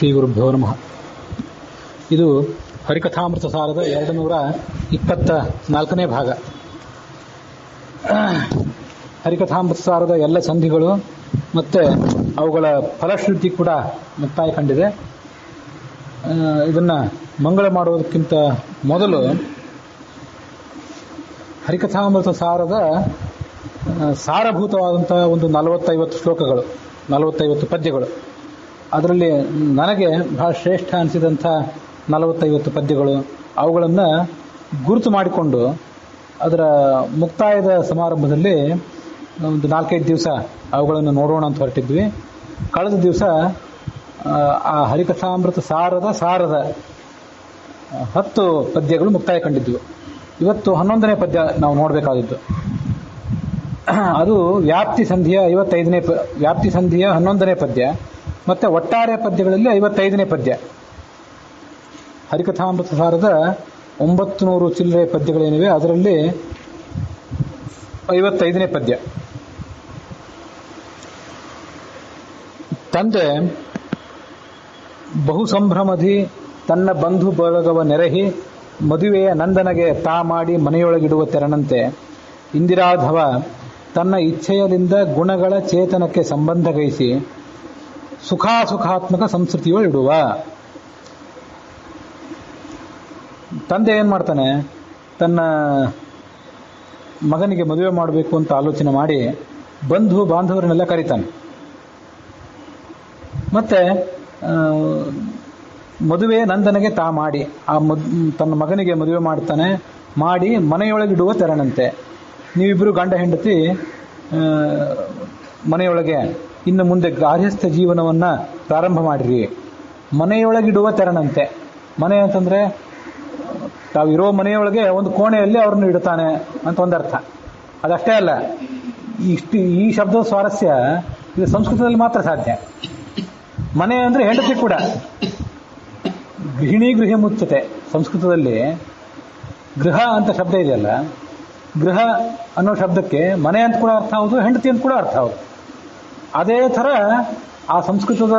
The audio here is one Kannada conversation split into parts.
ಶ್ರೀ ಗುರುಭ್ಯೋ ನಮಃ. ಇದು ಹರಿಕಥಾಮೃತ ಸಾರದ 224ನೇ ಭಾಗ. ಹರಿಕಥಾಮೃತ ಸಾರದ ಎಲ್ಲ ಸಂಧಿಗಳು ಮತ್ತು ಅವುಗಳ ಫಲಶ್ರುತಿ ಕೂಡ ಮುಕ್ತಾಯ ಕಂಡಿದೆ. ಇದನ್ನು ಮಂಗಳ ಮಾಡುವುದಕ್ಕಿಂತ ಮೊದಲು ಹರಿಕಥಾಮೃತ ಸಾರದ ಸಾರಭೂತವಾದಂಥ ಒಂದು 40-50 ಶ್ಲೋಕಗಳು, 40-50 ಪದ್ಯಗಳು, ಅದರಲ್ಲಿ ನನಗೆ ಬಹಳ ಶ್ರೇಷ್ಠ ಅನಿಸಿದಂಥ 40-50 ಪದ್ಯಗಳು, ಅವುಗಳನ್ನು ಗುರುತು ಮಾಡಿಕೊಂಡು ಅದರ ಮುಕ್ತಾಯದ ಸಮಾರಂಭದಲ್ಲಿ ಒಂದು 4-5 ದಿವಸ ಅವುಗಳನ್ನು ನೋಡೋಣ ಅಂತ ಹೊರಟಿದ್ವಿ. ಕಳೆದ ದಿವಸ ಆ ಹರಿಕಥಾಮೃತ ಸಾರದ 10 ಪದ್ಯಗಳು ಮುಕ್ತಾಯ ಕಂಡಿದ್ವು. ಇವತ್ತು 11ನೇ ಪದ್ಯ ನಾವು ನೋಡಬೇಕಾದದ್ದು. ಅದು ವ್ಯಾಪ್ತಿ ಸಂಧಿಯ 11ನೇ ಪದ್ಯ ಮತ್ತು ಒಟ್ಟಾರೆ ಪದ್ಯಗಳಲ್ಲಿ 55ನೇ ಪದ್ಯ. ಹರಿಕಥಾಮೃತ ಸಾರದ 900 ಚಿಲ್ಲರೆ ಪದ್ಯಗಳೇನಿವೆ, ಅದರಲ್ಲಿ 55ನೇ ಪದ್ಯ. ತಂದೆ ಬಹು ಸಂಭ್ರಮದಿ ತನ್ನ ಬಂಧು ಬಳಗವ ನೆರಹಿ ಮದುವೆಯ ನಂದನಗೆ ತಾ ಮಾಡಿ ಮನೆಯೊಳಗಿಡುವ ತೆರನಂತೆ ಇಂದಿರಾಧವ ತನ್ನ ಇಚ್ಛೆಯಲಿಂದ ಗುಣಗಳ ಚೇತನಕ್ಕೆ ಸಂಬಂಧಗೈಸಿ ಸುಖಾತ್ಮಕ ಸಂಸ್ಕೃತಿಯೊಳಿಡುವ. ತಂದೆ ಏನು ಮಾಡ್ತಾನೆ, ತನ್ನ ಮಗನಿಗೆ ಮದುವೆ ಮಾಡಬೇಕು ಅಂತ ಆಲೋಚನೆ ಮಾಡಿ ಬಂಧು ಬಾಂಧವರನ್ನೆಲ್ಲ ಕರೀತಾನೆ. ಮತ್ತೆ ಮದುವೆ ನಂದನಗೆ ತಾ ಮಾಡಿ ತನ್ನ ಮಗನಿಗೆ ಮದುವೆ ಮಾಡ್ತಾನೆ. ಮಾಡಿ ಮನೆಯೊಳಗಿಡುವ ತೆರನಂತೆ, ನೀವಿಬ್ಬರು ಗಂಡ ಹೆಂಡತಿ ಮನೆಯೊಳಗೆ ಇನ್ನು ಮುಂದೆ ಗಾರ್ಹಸ್ಥ್ಯ ಜೀವನವನ್ನು ಪ್ರಾರಂಭ ಮಾಡಿರಿ. ಮನೆಯೊಳಗಿಡುವ ತೆರನಂತೆ, ಮನೆ ಅಂತಂದರೆ ತಾವಿರೋ ಮನೆಯೊಳಗೆ ಒಂದು ಕೋಣೆಯಲ್ಲಿ ಅವ್ರನ್ನ ಇಡ್ತಾನೆ ಅಂತ ಒಂದರ್ಥ. ಅದಷ್ಟೇ ಅಲ್ಲ, ಈ ಶಬ್ದದ ಸ್ವಾರಸ್ಯ ಇದು ಸಂಸ್ಕೃತದಲ್ಲಿ ಮಾತ್ರ ಸಾಧ್ಯ. ಮನೆ ಅಂದರೆ ಹೆಂಡತಿ ಕೂಡ. ಗೃಹಿಣಿ ಗೃಹ ಮುಚ್ಚತೆ, ಸಂಸ್ಕೃತದಲ್ಲಿ ಗೃಹ ಅಂತ ಶಬ್ದ ಇದೆಯಲ್ಲ, ಗೃಹ ಅನ್ನೋ ಶಬ್ದಕ್ಕೆ ಮನೆ ಅಂತ ಕೂಡ ಅರ್ಥ ಹೌದು, ಹೆಂಡತಿ ಅಂತ ಕೂಡ ಅರ್ಥ ಹೌದು. ಅದೇ ಥರ ಆ ಸಂಸ್ಕೃತದ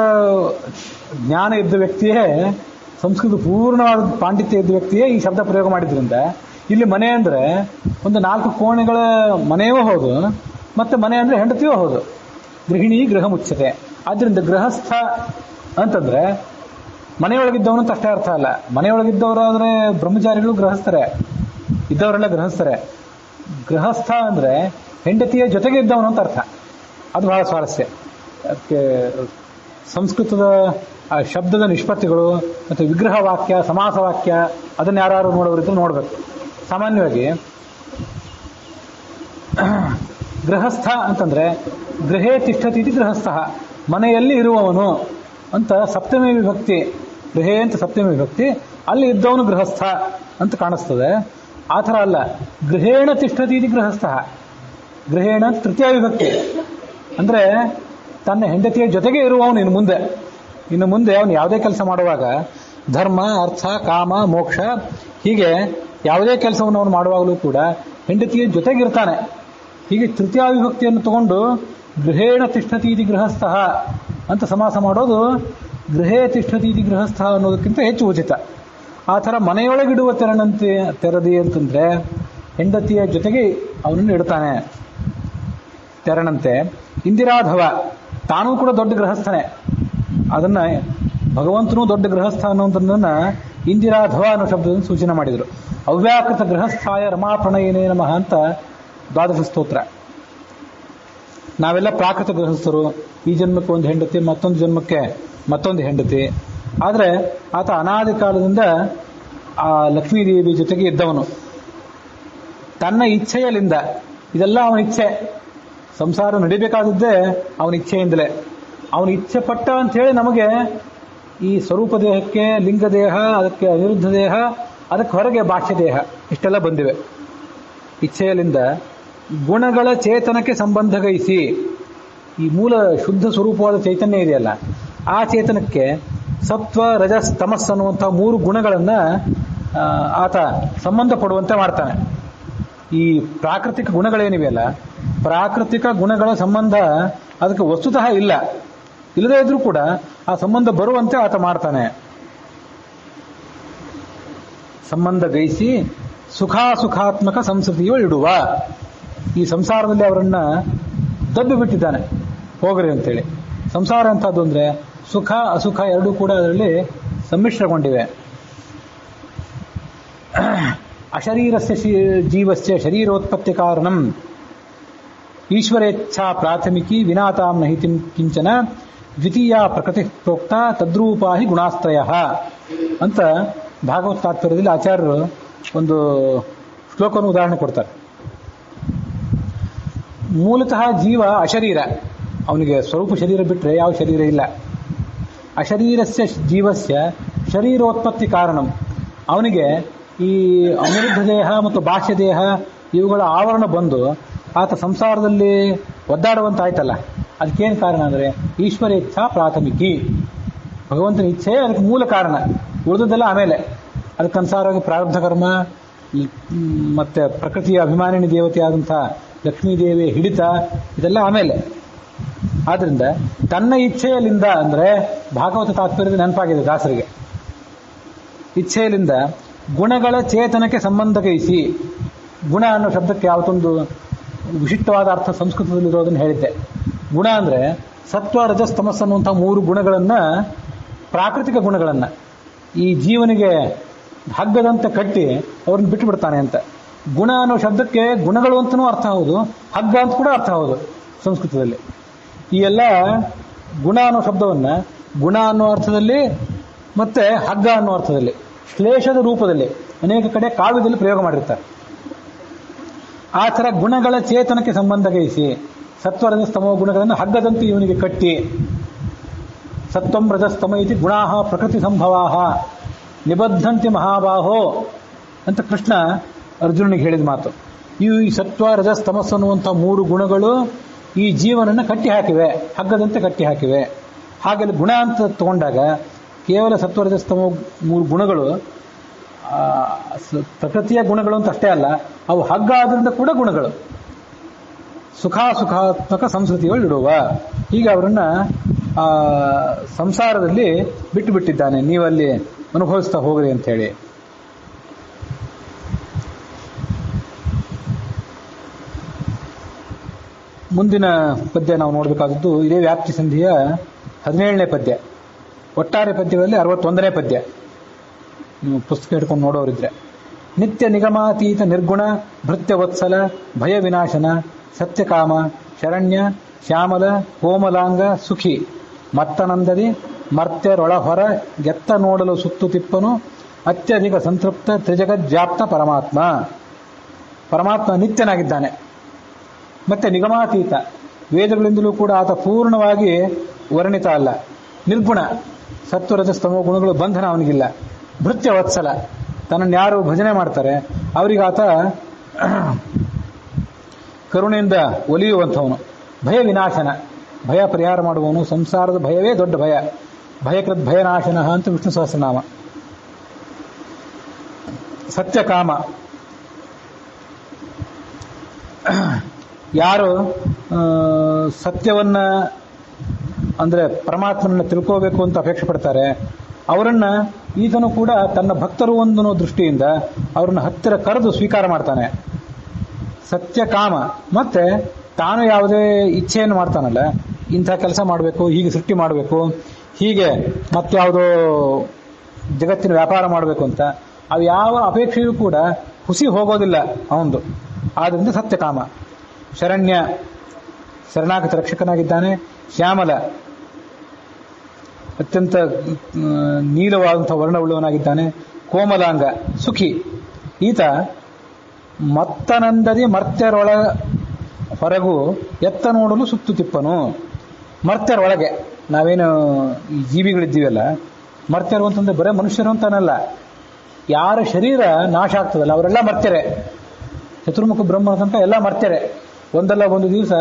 ಜ್ಞಾನ ಇದ್ದ ವ್ಯಕ್ತಿಯೇ, ಸಂಸ್ಕೃತ ಪೂರ್ಣವಾದ ಪಾಂಡಿತ್ಯ ಇದ್ದ ವ್ಯಕ್ತಿಯೇ ಈ ಶಬ್ದ ಪ್ರಯೋಗ ಮಾಡಿದ್ರಿಂದ ಇಲ್ಲಿ ಮನೆ ಅಂದರೆ ಒಂದು 4 ಕೋಣೆಗಳ ಮನೆಯೂ ಹೌದು, ಮತ್ತು ಮನೆ ಅಂದರೆ ಹೆಂಡತಿಯೂ ಹೌದು. ಗೃಹಿಣಿ ಗೃಹ ಮುಚ್ಚತೆ. ಆದ್ದರಿಂದ ಗೃಹಸ್ಥ ಅಂತಂದರೆ ಮನೆಯೊಳಗಿದ್ದವನು ಅಂತ ಅಷ್ಟೇ ಅರ್ಥ ಅಲ್ಲ. ಮನೆಯೊಳಗಿದ್ದವರಾದರೆ ಬ್ರಹ್ಮಚಾರಿಗಳು ಗೃಹಸ್ಥರೇ, ಇದ್ದವರೆಲ್ಲ ಗೃಹಸ್ಥರೇ. ಗೃಹಸ್ಥ ಅಂದರೆ ಹೆಂಡತಿಯ ಜೊತೆಗೆ ಇದ್ದವನು ಅಂತ ಅರ್ಥ. ಅದು ಬಹಳ ಸ್ವಾರಸ್ಯ. ಅದಕ್ಕೆ ಸಂಸ್ಕೃತದ ಆ ಶಬ್ದದ ನಿಷ್ಪತ್ತಿಗಳು ಮತ್ತು ವಿಗ್ರಹ ವಾಕ್ಯ, ಸಮಾಸ ವಾಕ್ಯ, ಅದನ್ನು ಯಾರು ನೋಡೋರಿದ್ರು ನೋಡಬೇಕು. ಸಾಮಾನ್ಯವಾಗಿ ಗೃಹಸ್ಥ ಅಂತಂದರೆ ಗೃಹೇ ತಿಷ್ಠತೀತಿ ಗೃಹಸ್ಥ, ಮನೆಯಲ್ಲಿ ಇರುವವನು ಅಂತ ಸಪ್ತಮಿ ವಿಭಕ್ತಿ. ಗೃಹೇ ಅಂತ ಸಪ್ತಮಿ ವಿಭಕ್ತಿ, ಅಲ್ಲಿ ಇದ್ದವನು ಗೃಹಸ್ಥ ಅಂತ ಕಾಣಿಸ್ತದೆ. ಆ ಥರ ಅಲ್ಲ, ಗೃಹೇಣ ತಿಷ್ಠತೀತಿ ಗೃಹಸ್ಥ. ಗೃಹೇಣ ತೃತೀಯ ವಿಭಕ್ತಿ ಅಂದರೆ ತನ್ನ ಹೆಂಡತಿಯ ಜೊತೆಗೆ ಇರುವವನು. ಇನ್ನು ಮುಂದೆ ಅವನು ಯಾವುದೇ ಕೆಲಸ ಮಾಡುವಾಗ ಧರ್ಮ, ಅರ್ಥ, ಕಾಮ, ಮೋಕ್ಷ, ಹೀಗೆ ಯಾವುದೇ ಕೆಲಸವನ್ನು ಅವನು ಮಾಡುವಾಗಲೂ ಕೂಡ ಹೆಂಡತಿಯ ಜೊತೆಗಿರ್ತಾನೆ. ಹೀಗೆ ತೃತೀಯ ವಿಭಕ್ತಿಯನ್ನು ತಗೊಂಡು ಗೃಹೇಣ ತಿಷ್ಠತೀತಿ ಗೃಹಸ್ಥ ಅಂತ ಸಮಾಸ ಮಾಡೋದು ಗೃಹೇ ತಿಷ್ಠತೀತಿ ಗೃಹಸ್ಥ ಅನ್ನೋದಕ್ಕಿಂತ ಹೆಚ್ಚು ಉಚಿತ. ಆ ಥರ ಮನೆಯೊಳಗಿಡುವ ತೆರದಿ ಅಂತಂದರೆ ಹೆಂಡತಿಯ ಜೊತೆಗೆ ಅವನನ್ನು ಇಡ್ತಾನೆ ತೆರನಂತೆ. ಇಂದಿರಾಧವ ತಾನೂ ಕೂಡ ದೊಡ್ಡ ಗೃಹಸ್ಥನೇ. ಅದನ್ನು ಭಗವಂತನೂ ದೊಡ್ಡ ಗೃಹಸ್ಥ ಅನ್ನೋದನ್ನು ಇಂದಿರಾಧವ ಅನ್ನೋ ಶಬ್ದದಿಂದ ಸೂಚನೆ ಮಾಡಿದರು. ಅವ್ಯಾಕೃತ ಗೃಹಸ್ಥಾಯ ರಮಾಪ್ರಣಯನೇ ನಮಃ ಅಂತ 12 ಸ್ತೋತ್ರ. ನಾವೆಲ್ಲ ಪ್ರಾಕೃತ ಗೃಹಸ್ಥರು. ಈ ಜನ್ಮಕ್ಕೆ ಒಂದು ಹೆಂಡತಿ, ಮತ್ತೊಂದು ಜನ್ಮಕ್ಕೆ ಮತ್ತೊಂದು ಹೆಂಡತಿ. ಆದರೆ ಆತ ಅನಾದಿ ಕಾಲದಿಂದ ಆ ಲಕ್ಷ್ಮೀದೇವಿ ಜೊತೆಗೆ ಇದ್ದವನು. ತನ್ನ ಇಚ್ಛೆಯಲಿಂದ, ಇದೆಲ್ಲ ಅವನ ಇಚ್ಛೆ, ಸಂಸಾರ ನಡಿಬೇಕಾದದ್ದೇ ಅವನ ಇಚ್ಛೆಯಿಂದಲೇ. ಅವನ ಇಚ್ಛೆ ಪಟ್ಟ ಅಂಥೇಳಿ ನಮಗೆ ಈ ಸ್ವರೂಪ ದೇಹಕ್ಕೆ ಲಿಂಗ ದೇಹ, ಅದಕ್ಕೆ ಅನಿರುದ್ಧ ದೇಹ, ಅದಕ್ಕೆ ಹೊರಗೆ ಬಾಹ್ಯ ದೇಹ, ಇಷ್ಟೆಲ್ಲ ಬಂದಿವೆ. ಇಚ್ಛೆಯಲಿಂದ ಗುಣಗಳ ಚೇತನಕ್ಕೆ ಸಂಬಂಧಗೈಸಿ, ಈ ಮೂಲ ಶುದ್ಧ ಸ್ವರೂಪವಾದ ಚೈತನ್ಯ ಇದೆಯಲ್ಲ, ಆ ಚೇತನಕ್ಕೆ ಸತ್ವ, ರಜಸ್, ತಮಸ್ ಅನ್ನುವಂಥ 3 ಗುಣಗಳನ್ನು ಆತ ಸಂಬಂಧಪಡುವಂತೆ ಮಾಡ್ತಾನೆ. ಈ ಪ್ರಾಕೃತಿಕ ಗುಣಗಳೇನಿವೆಯಲ್ಲ, ಪ್ರಾಕೃತಿಕ ಗುಣಗಳ ಸಂಬಂಧ ಅದಕ್ಕೆ ವಸ್ತುತಃ ಇಲ್ಲ. ಇಲ್ಲದೇ ಇದ್ರೂ ಕೂಡ ಆ ಸಂಬಂಧ ಬರುವಂತೆ ಆತ ಮಾಡ್ತಾನೆ. ಸಂಬಂಧ ಗೈಸಿ ಸುಖಾತ್ಮಕ ಸಂಸ್ಕೃತಿಯು ಇಡುವ. ಈ ಸಂಸಾರದಲ್ಲಿ ಅವರನ್ನ ದಬ್ಬಿ ಬಿಟ್ಟಿದ್ದಾನೆ, ಹೋಗ್ರಿ ಅಂತೇಳಿ. ಸಂಸಾರ ಅಂತದ್ದು ಅಂದ್ರೆ ಸುಖ ಅಸುಖ ಎರಡೂ ಕೂಡ ಅದರಲ್ಲಿ ಸಮ್ಮಿಶ್ರಗೊಂಡಿವೆ. ಅಶರೀರಸ್ಯ ಜೀವಸ್ಯ ಶರೀರೋತ್ಪತ್ತಿ ಕಾರಣಂ ಈಶ್ವರೇಚ್ಛಾ ಪ್ರಾಥಮಿಕಿ ವಿನಾತಾಂ ನಹಿ ಕಿಂಚನ ದ್ವಿತೀಯ ಪ್ರಕೃತಿ ಪ್ರೋಕ್ತ ತದ್ರೂಪಾ ಹಿ ಗುಣಾಸ್ತ್ರಯ ಅಂತ ಭಾಗವತ ತಾತ್ಪರ್ಯದಲ್ಲಿ ಆಚಾರ್ಯರು ಒಂದು ಶ್ಲೋಕವನ್ನು ಉದಾಹರಣೆ ಕೊಡ್ತಾರೆ. ಮೂಲತಃ ಜೀವ ಅಶರೀರ, ಅವನಿಗೆ ಸ್ವರೂಪ ಶರೀರ ಬಿಟ್ಟರೆ ಯಾವ ಶರೀರ ಇಲ್ಲ. ಅಶರೀರಸ್ಯ ಜೀವಸ್ಯ ಶರೀರೋತ್ಪತ್ತಿ ಕಾರಣಂ, ಅವನಿಗೆ ಈ ಅನಿರುದ್ಧ ದೇಹ ಮತ್ತು ಬಾಹ್ಯ ದೇಹ ಇವುಗಳ ಆವರಣ ಬಂದು ಆತ ಸಂಸಾರದಲ್ಲಿ ಒದ್ದಾಡುವಂತಾಯ್ತಲ್ಲ, ಅದಕ್ಕೇನು ಕಾರಣ ಅಂದರೆ ಈಶ್ವರ ಇಚ್ಛಾ ಪ್ರಾಥಮಿಕಿ, ಭಗವಂತನ ಇಚ್ಛೆ ಅದಕ್ಕೆ ಮೂಲ ಕಾರಣ. ಉಳಿದದ್ದೆಲ್ಲ ಆಮೇಲೆ ಅದಕ್ಕನುಸಾರವಾಗಿ ಪ್ರಾರಬ್ಧ ಕರ್ಮ ಮತ್ತೆ ಪ್ರಕೃತಿಯ ಅಭಿಮಾನಿನಿ ದೇವತೆಯಾದಂಥ ಲಕ್ಷ್ಮೀದೇವಿಯ ಹಿಡಿತ ಇದೆಲ್ಲ ಆಮೇಲೆ. ಆದ್ರಿಂದ ತನ್ನ ಇಚ್ಛೆಯಲ್ಲಿಂದ ಅಂದರೆ ಭಾಗವತ ತಾತ್ಪರ್ಯದ ನೆನಪಾಗಿದೆ ದಾಸರಿಗೆ. ಇಚ್ಛೆಯಲ್ಲಿಂದ ಗುಣಗಳ ಚೇತನಕ್ಕೆ ಸಂಬಂಧ ಗೈಸಿ, ಗುಣ ಅನ್ನೋ ಶಬ್ದಕ್ಕೆ ಯಾವತ್ತೊಂದು ವಿಶಿಷ್ಟವಾದ ಅರ್ಥ ಸಂಸ್ಕೃತದಲ್ಲಿರೋದನ್ನು ಹೇಳಿದ್ದೆ. ಗುಣ ಅಂದರೆ ಸತ್ವ ರಜಸ್ ತಮಸ್ ಅನ್ನುವಂಥ 3 ಗುಣಗಳನ್ನು, ಪ್ರಾಕೃತಿಕ ಗುಣಗಳನ್ನು ಈ ಜೀವನಿಗೆ ಹಗ್ಗದಂತೆ ಕಟ್ಟಿ ಅವ್ರನ್ನ ಬಿಟ್ಟು ಬಿಡ್ತಾನೆ ಅಂತ. ಗುಣ ಅನ್ನೋ ಶಬ್ದಕ್ಕೆ ಗುಣಗಳು ಅಂತನೂ ಅರ್ಥ ಹೌದು, ಹಗ್ಗ ಅಂತ ಕೂಡ ಅರ್ಥ ಹೌದು ಸಂಸ್ಕೃತದಲ್ಲಿ. ಈ ಎಲ್ಲ ಗುಣ ಅನ್ನೋ ಶಬ್ದವನ್ನ ಗುಣ ಅನ್ನೋ ಅರ್ಥದಲ್ಲಿ ಮತ್ತೆ ಹಗ್ಗ ಅನ್ನೋ ಅರ್ಥದಲ್ಲಿ ಶ್ಲೇಷದ ರೂಪದಲ್ಲಿ ಅನೇಕ ಕಡೆ ಕಾವ್ಯದಲ್ಲಿ ಪ್ರಯೋಗ ಮಾಡಿರ್ತಾರೆ. ಆ ಥರ ಗುಣಗಳ ಚೇತನಕ್ಕೆ ಸಂಬಂಧ ಗೈಸಿ ಸತ್ವರಜಸ್ತಮೋ ಗುಣಗಳನ್ನು ಹಗ್ಗದಂತೆ ಇವನಿಗೆ ಕಟ್ಟಿ, ಸತ್ವಂ ರಜಸ್ತಮ ಇತಿ ಗುಣಾಹ ಪ್ರಕೃತಿ ಸಂಭವಾಹ ನಿಬದ್ಧಂತಿ ಮಹಾಬಾಹೋ ಅಂತ ಕೃಷ್ಣ ಅರ್ಜುನನಿಗೆ ಹೇಳಿದ ಮಾತು. ಈ ಸತ್ವ ರಜಸ್ತಮಸ್ ಅನ್ನುವಂಥ 3 ಗುಣಗಳು ಈ ಜೀವನನ್ನು ಕಟ್ಟಿ ಹಾಕಿವೆ, ಹಗ್ಗದಂತೆ ಕಟ್ಟಿ ಹಾಕಿವೆ. ಹಾಗೆಲ್ಲ ಗುಣ ಅಂತ ತಗೊಂಡಾಗ ಕೇವಲ ಸತ್ವರಜಸ್ತಮ 3 ಗುಣಗಳು ಪ್ರಕೃತಿಯ ಗುಣಗಳು ಅಂತ ಅಷ್ಟೇ ಅಲ್ಲ, ಅವು ಹಗ್ಗ ಆದ್ರಿಂದ ಕೂಡ ಗುಣಗಳು. ಸುಖಾತ್ಮಕ ಸಂಸ್ಕೃತಿಗಳು ಇಡುವ, ಹೀಗೆ ಅವರನ್ನ ಸಂಸಾರದಲ್ಲಿ ಬಿಟ್ಟು ಬಿಟ್ಟಿದ್ದಾನೆ, ನೀವಲ್ಲಿ ಅನುಭವಿಸ್ತಾ ಹೋಗ್ರಿ ಅಂತ ಹೇಳಿ. ಮುಂದಿನ ಪದ್ಯ ನಾವು ನೋಡಬೇಕಾದದ್ದು ಇದೇ ವ್ಯಾಪ್ತಿ ಸಂಧಿಯ 17ನೇ ಪದ್ಯ. ಒಟ್ಟಾರೆ ಪದ್ಯಗಳಲ್ಲಿ 61ನೇ ಪದ್ಯ. ನೀವು ಪುಸ್ತಕ ಹಿಡ್ಕೊಂಡು ನೋಡೋರಿದ್ರೆ, ನಿತ್ಯ ನಿಗಮಾತೀತ ನಿರ್ಗುಣ ಭೃತ್ಯವತ್ಸಲ ಭಯ ವಿನಾಶನ ಸತ್ಯಕಾಮ ಶರಣ್ಯ ಶ್ಯಾಮಲ ಕೋಮಲಾಂಗ ಸುಖಿ ಮತ್ತನಂದದಿ ಮರ್ತ್ಯರೊಳಹೊರ ಗೆತ್ತ ನೋಡಲು ಸುತ್ತು ತಿಪ್ಪನು ಅತ್ಯಧಿಕ ಸಂತೃಪ್ತ ತ್ರಿಜಗಜ್ವ್ಯಾಪ್ತ ಪರಮಾತ್ಮ. ಪರಮಾತ್ಮ ನಿತ್ಯನಾಗಿದ್ದಾನೆ. ಮತ್ತೆ ನಿಗಮಾತೀತ, ವೇದಗಳಿಂದಲೂ ಕೂಡ ಆತ ಪೂರ್ಣವಾಗಿ ವರ್ಣಿತ ಅಲ್ಲ. ನಿರ್ಗುಣ, ಸತ್ವರಜಸ್ತಮೋ ಗುಣಗಳು ಬಂಧನ ಅವನಿಗಿಲ್ಲ. ಭೃತ್ಯ ವತ್ಸಲ, ತನ್ನನ್ನು ಯಾರು ಭಜನೆ ಮಾಡ್ತಾರೆ ಅವರಿಗಾತ ಕರುಣೆಯಿಂದ ಒಲಿಯುವಂಥವನು. ಭಯ ವಿನಾಶನ, ಭಯ ಪರಿಹಾರ ಮಾಡುವವನು. ಸಂಸಾರದ ಭಯವೇ ದೊಡ್ಡ ಭಯ. ಭಯಕೃತ್ ಭಯನಾಶನ ಅಂತ ವಿಷ್ಣು ಸಹಸ್ರನಾಮ. ಸತ್ಯಕಾಮ, ಯಾರು ಸತ್ಯವನ್ನ ಅಂದ್ರೆ ಪರಮಾತ್ಮನನ್ನ ತಿಳ್ಕೋಬೇಕು ಅಂತ ಅಪೇಕ್ಷೆ ಪಡ್ತಾರೆ ಅವರನ್ನ ಈತನು ಕೂಡ ತನ್ನ ಭಕ್ತರು ಒಂದು ದೃಷ್ಟಿಯಿಂದ ಅವರನ್ನ ಹತ್ತಿರ ಕರೆದು ಸ್ವೀಕಾರ ಮಾಡ್ತಾನೆ. ಸತ್ಯಕಾಮ, ಮತ್ತೆ ತಾನು ಯಾವುದೇ ಇಚ್ಛೆಯನ್ನು ಮಾಡ್ತಾನಲ್ಲ, ಇಂಥ ಕೆಲಸ ಮಾಡಬೇಕು, ಹೀಗೆ ಸೃಷ್ಟಿ ಮಾಡಬೇಕು, ಹೀಗೆ ಮತ್ಯಾವುದೋ ಜಗತ್ತಿನ ವ್ಯಾಪಾರ ಮಾಡಬೇಕು ಅಂತ ಅವು ಯಾವ ಅಪೇಕ್ಷೆಯೂ ಕೂಡ ಹುಸಿ ಹೋಗೋದಿಲ್ಲ ಅವಂದು. ಆದ್ದರಿಂದ ಸತ್ಯಕಾಮ. ಶರಣ್ಯ, ಶರಣಾಗತ ರಕ್ಷಕನಾಗಿದ್ದಾನೆ. ಶ್ಯಾಮಲ, ಅತ್ಯಂತ ನೀಲವಾದಂಥ ವರ್ಣವುಳ್ಳವನಾಗಿದ್ದಾನೆ. ಕೋಮಲಾಂಗ, ಸುಖಿ. ಈತ ಮತ್ತನಂದದಿ ಮರ್ತ್ಯರೊಳ ಹೊರಗೂ ಎತ್ತ ನೋಡಲು ಸುತ್ತು ತಿಪ್ಪನು. ಮರ್ತ್ಯರೊಳಗೆ, ನಾವೇನು ಈ ಜೀವಿಗಳಿದ್ದೀವಲ್ಲ, ಮರ್ತ್ಯರು ಅಂತಂದ್ರೆ ಬರೇ ಮನುಷ್ಯರು ಅಂತಾನಲ್ಲ, ಯಾರ ಶರೀರ ನಾಶ ಆಗ್ತದಲ್ಲ ಅವರೆಲ್ಲ ಮರ್ತ್ಯರೆ. ಚತುರ್ಮುಖ ಬ್ರಹ್ಮನ ತನಕ ಎಲ್ಲ ಮರ್ತ್ಯರೆ. ಒಂದಲ್ಲ ಒಂದು ದಿವಸ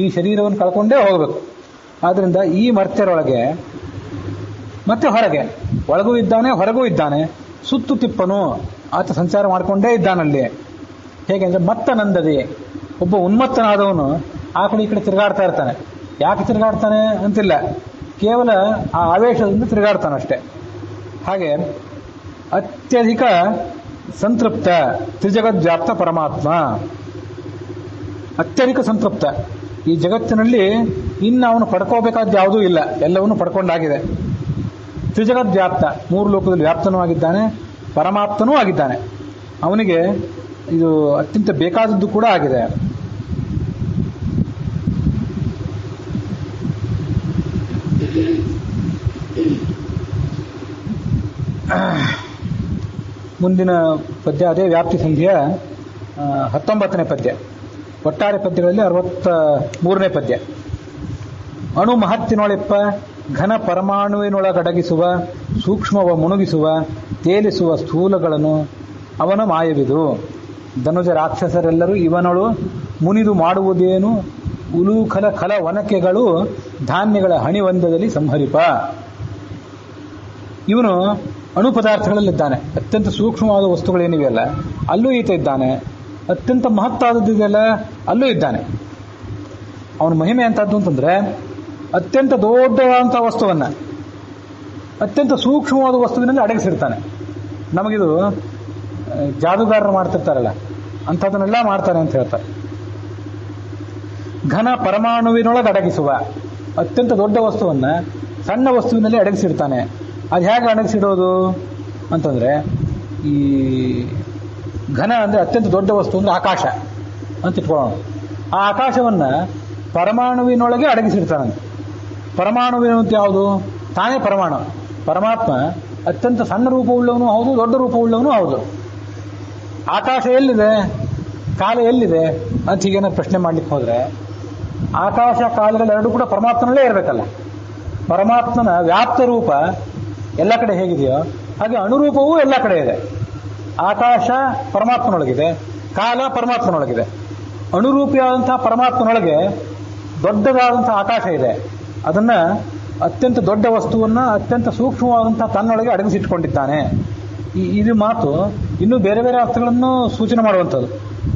ಈ ಶರೀರವನ್ನು ಕಳ್ಕೊಂಡೇ ಹೋಗಬೇಕು. ಆದ್ರಿಂದ ಈ ಮರ್ತ್ಯರೊಳಗೆ ಮತ್ತೆ ಹೊರಗೆ, ಒಳಗೂ ಇದ್ದಾನೆ ಹೊರಗೂ ಇದ್ದಾನೆ. ಸುತ್ತು ತಿಪ್ಪನು, ಆತ ಸಂಚಾರ ಮಾಡಿಕೊಂಡೇ ಇದ್ದಾನಲ್ಲಿ. ಹೇಗೆ ಅಂದ್ರೆ ಮತ್ತನಂದದಿ, ಒಬ್ಬ ಉನ್ಮತ್ತನಾದವನು ಆ ಕಡೆ ಈ ಕಡೆ ತಿರುಗಾಡ್ತಾ ಇರ್ತಾನೆ. ಯಾಕೆ ತಿರುಗಾಡ್ತಾನೆ ಅಂತಿಲ್ಲ, ಕೇವಲ ಆ ಆವೇಶದಿಂದ ತಿರುಗಾಡ್ತಾನಷ್ಟೆ. ಹಾಗೆ ಅತ್ಯಧಿಕ ಸಂತೃಪ್ತ ತ್ರಿಜಗದ್ವ್ಯಾಪ್ತ ಪರಮಾತ್ಮ, ಅತ್ಯಧಿಕ ಸಂತೃಪ್ತ. ಈ ಜಗತ್ತಿನಲ್ಲಿ ಇನ್ನು ಅವನು ಪಡ್ಕೋಬೇಕಾದ ಯಾವುದೂ ಇಲ್ಲ, ಎಲ್ಲವನ್ನೂ ಪಡ್ಕೊಂಡಾಗಿದೆ. ತ್ರಿಜಗದ್ವ್ಯಾಪ್ತ, 3 ಲೋಕದಲ್ಲಿ ವ್ಯಾಪ್ತನೂ ಆಗಿದ್ದಾನೆ, ಪರಮಾತ್ಮನೂ ಆಗಿದ್ದಾನೆ. ಅವನಿಗೆ ಇದು ಅತ್ಯಂತ ಬೇಕಾದದ್ದು ಕೂಡ ಆಗಿದೆ. ಮುಂದಿನ ಪದ್ಯ ಅದೇ ವ್ಯಾಪ್ತಿ ಸಂಧಿಯ 19ನೇ ಪದ್ಯ. ಒಟ್ಟಾರೆ ಪದ್ಯಗಳಲ್ಲಿ 63ನೇ ಪದ್ಯ. ಅಣು ಮಹತ್ತಿನೊಳೆಪ್ಪ ಘನ ಪರಮಾಣುವಿನೊಳಗಡಗಿಸುವ ಸೂಕ್ಷ್ಮವ ಮುಣುಗಿಸುವ ತೇಲಿಸುವ ಸ್ಥೂಲಗಳನ್ನು ಅವನ ಮಾಯವಿದು. ಧನುಜ ರಾಕ್ಷಸರೆಲ್ಲರೂ ಇವನಳು ಮುನಿದು ಮಾಡುವುದೇನು ಉಲೂಖಲ ಖಲ ವನಕೆಗಳು ಧಾನ್ಯಗಳ ಹಣಿವಂದದಲ್ಲಿ ಸಂಹರಿಪ. ಇವನು ಅಣು ಪದಾರ್ಥಗಳಲ್ಲಿದ್ದಾನೆ. ಅತ್ಯಂತ ಸೂಕ್ಷ್ಮವಾದ ವಸ್ತುಗಳೇನಿವೆಯಲ್ಲ ಅಲ್ಲೂ ಈತ ಇದ್ದಾನೆ. ಅತ್ಯಂತ ಮಹತ್ತಾದದ್ದಿದೆಯಲ್ಲ ಅಲ್ಲೂ ಇದ್ದಾನೆ. ಅವನ ಮಹಿಮೆ ಅಂತದ್ದು ಅಂತಂದ್ರೆ ಅತ್ಯಂತ ದೊಡ್ಡವಾದಂತಹ ವಸ್ತುವನ್ನ ಅತ್ಯಂತ ಸೂಕ್ಷ್ಮವಾದ ವಸ್ತುವಿನಲ್ಲಿ ಅಡಗಿಸಿರ್ತಾನೆ. ನಮಗಿದು ಜಾದೂಗಾರರು ಮಾಡ್ತಿರ್ತಾರಲ್ಲ ಅಂಥದನ್ನೆಲ್ಲ ಮಾಡ್ತಾನೆ ಅಂತ ಹೇಳ್ತಾರೆ. ಘನ ಪರಮಾಣುವಿನೊಳಗೆ ಅಡಗಿಸುವ, ಅತ್ಯಂತ ದೊಡ್ಡ ವಸ್ತುವನ್ನ ಸಣ್ಣ ವಸ್ತುವಿನಲ್ಲಿ ಅಡಗಿಸಿರ್ತಾನೆ. ಅದು ಹೇಗೆ ಅಡಗಿಸಿಡೋದು ಅಂತಂದ್ರೆ, ಈ ಘನ ಅಂದ್ರೆ ಅತ್ಯಂತ ದೊಡ್ಡ ವಸ್ತು ಅಂದ್ರೆ ಆಕಾಶ ಅಂತ ಇಟ್ಕೊಳ್ಳೋಣ. ಆ ಆಕಾಶವನ್ನ ಪರಮಾಣುವಿನೊಳಗೆ ಅಡಗಿಸಿರ್ತಾನಂತೆ. ಪರಮಾಣುವಿನಂತ ಯಾವುದು? ತಾನೇ ಪರಮಾಣು. ಪರಮಾತ್ಮ ಅತ್ಯಂತ ಸಣ್ಣ ರೂಪವುಳ್ಳವನು ಹೌದು, ದೊಡ್ಡ ರೂಪವುಳ್ಳವನು ಹೌದು. ಆಕಾಶ ಎಲ್ಲಿದೆ, ಕಾಲ ಎಲ್ಲಿದೆ ಅಂತ ಹೀಗೇನಾದ್ರು ಪ್ರಶ್ನೆ ಮಾಡ್ಲಿಕ್ಕೆ ಹೋದ್ರೆ, ಆಕಾಶ ಕಾಲಗಳೆರಡೂ ಕೂಡ ಪರಮಾತ್ಮನಲ್ಲೇ ಇರಬೇಕಲ್ಲ. ಪರಮಾತ್ಮನ ವ್ಯಾಪ್ತ ರೂಪ ಎಲ್ಲ ಕಡೆ ಹೇಗಿದೆಯೋ ಹಾಗೆ ಅಣುರೂಪವೂ ಎಲ್ಲ ಕಡೆ ಇದೆ. ಆಕಾಶ ಪರಮಾತ್ಮನೊಳಗಿದೆ, ಕಾಲ ಪರಮಾತ್ಮನೊಳಗಿದೆ. ಅಣುರೂಪಿಯಾದಂತಹ ಪರಮಾತ್ಮನೊಳಗೆ ದೊಡ್ಡದಾದಂತಹ ಆಕಾಶ ಇದೆ. ಅದನ್ನ ಅತ್ಯಂತ ದೊಡ್ಡ ವಸ್ತುವನ್ನ ಅತ್ಯಂತ ಸೂಕ್ಷ್ಮವಾದಂತಹ ತನ್ನೊಳಗೆ ಅಡಗಿಸಿಟ್ಕೊಂಡಿದ್ದಾನೆ. ಇದು ಮಾತು ಇನ್ನೂ ಬೇರೆ ಬೇರೆ ಅರ್ಥಗಳನ್ನು ಸೂಚನೆ ಮಾಡುವಂಥದ್ದು.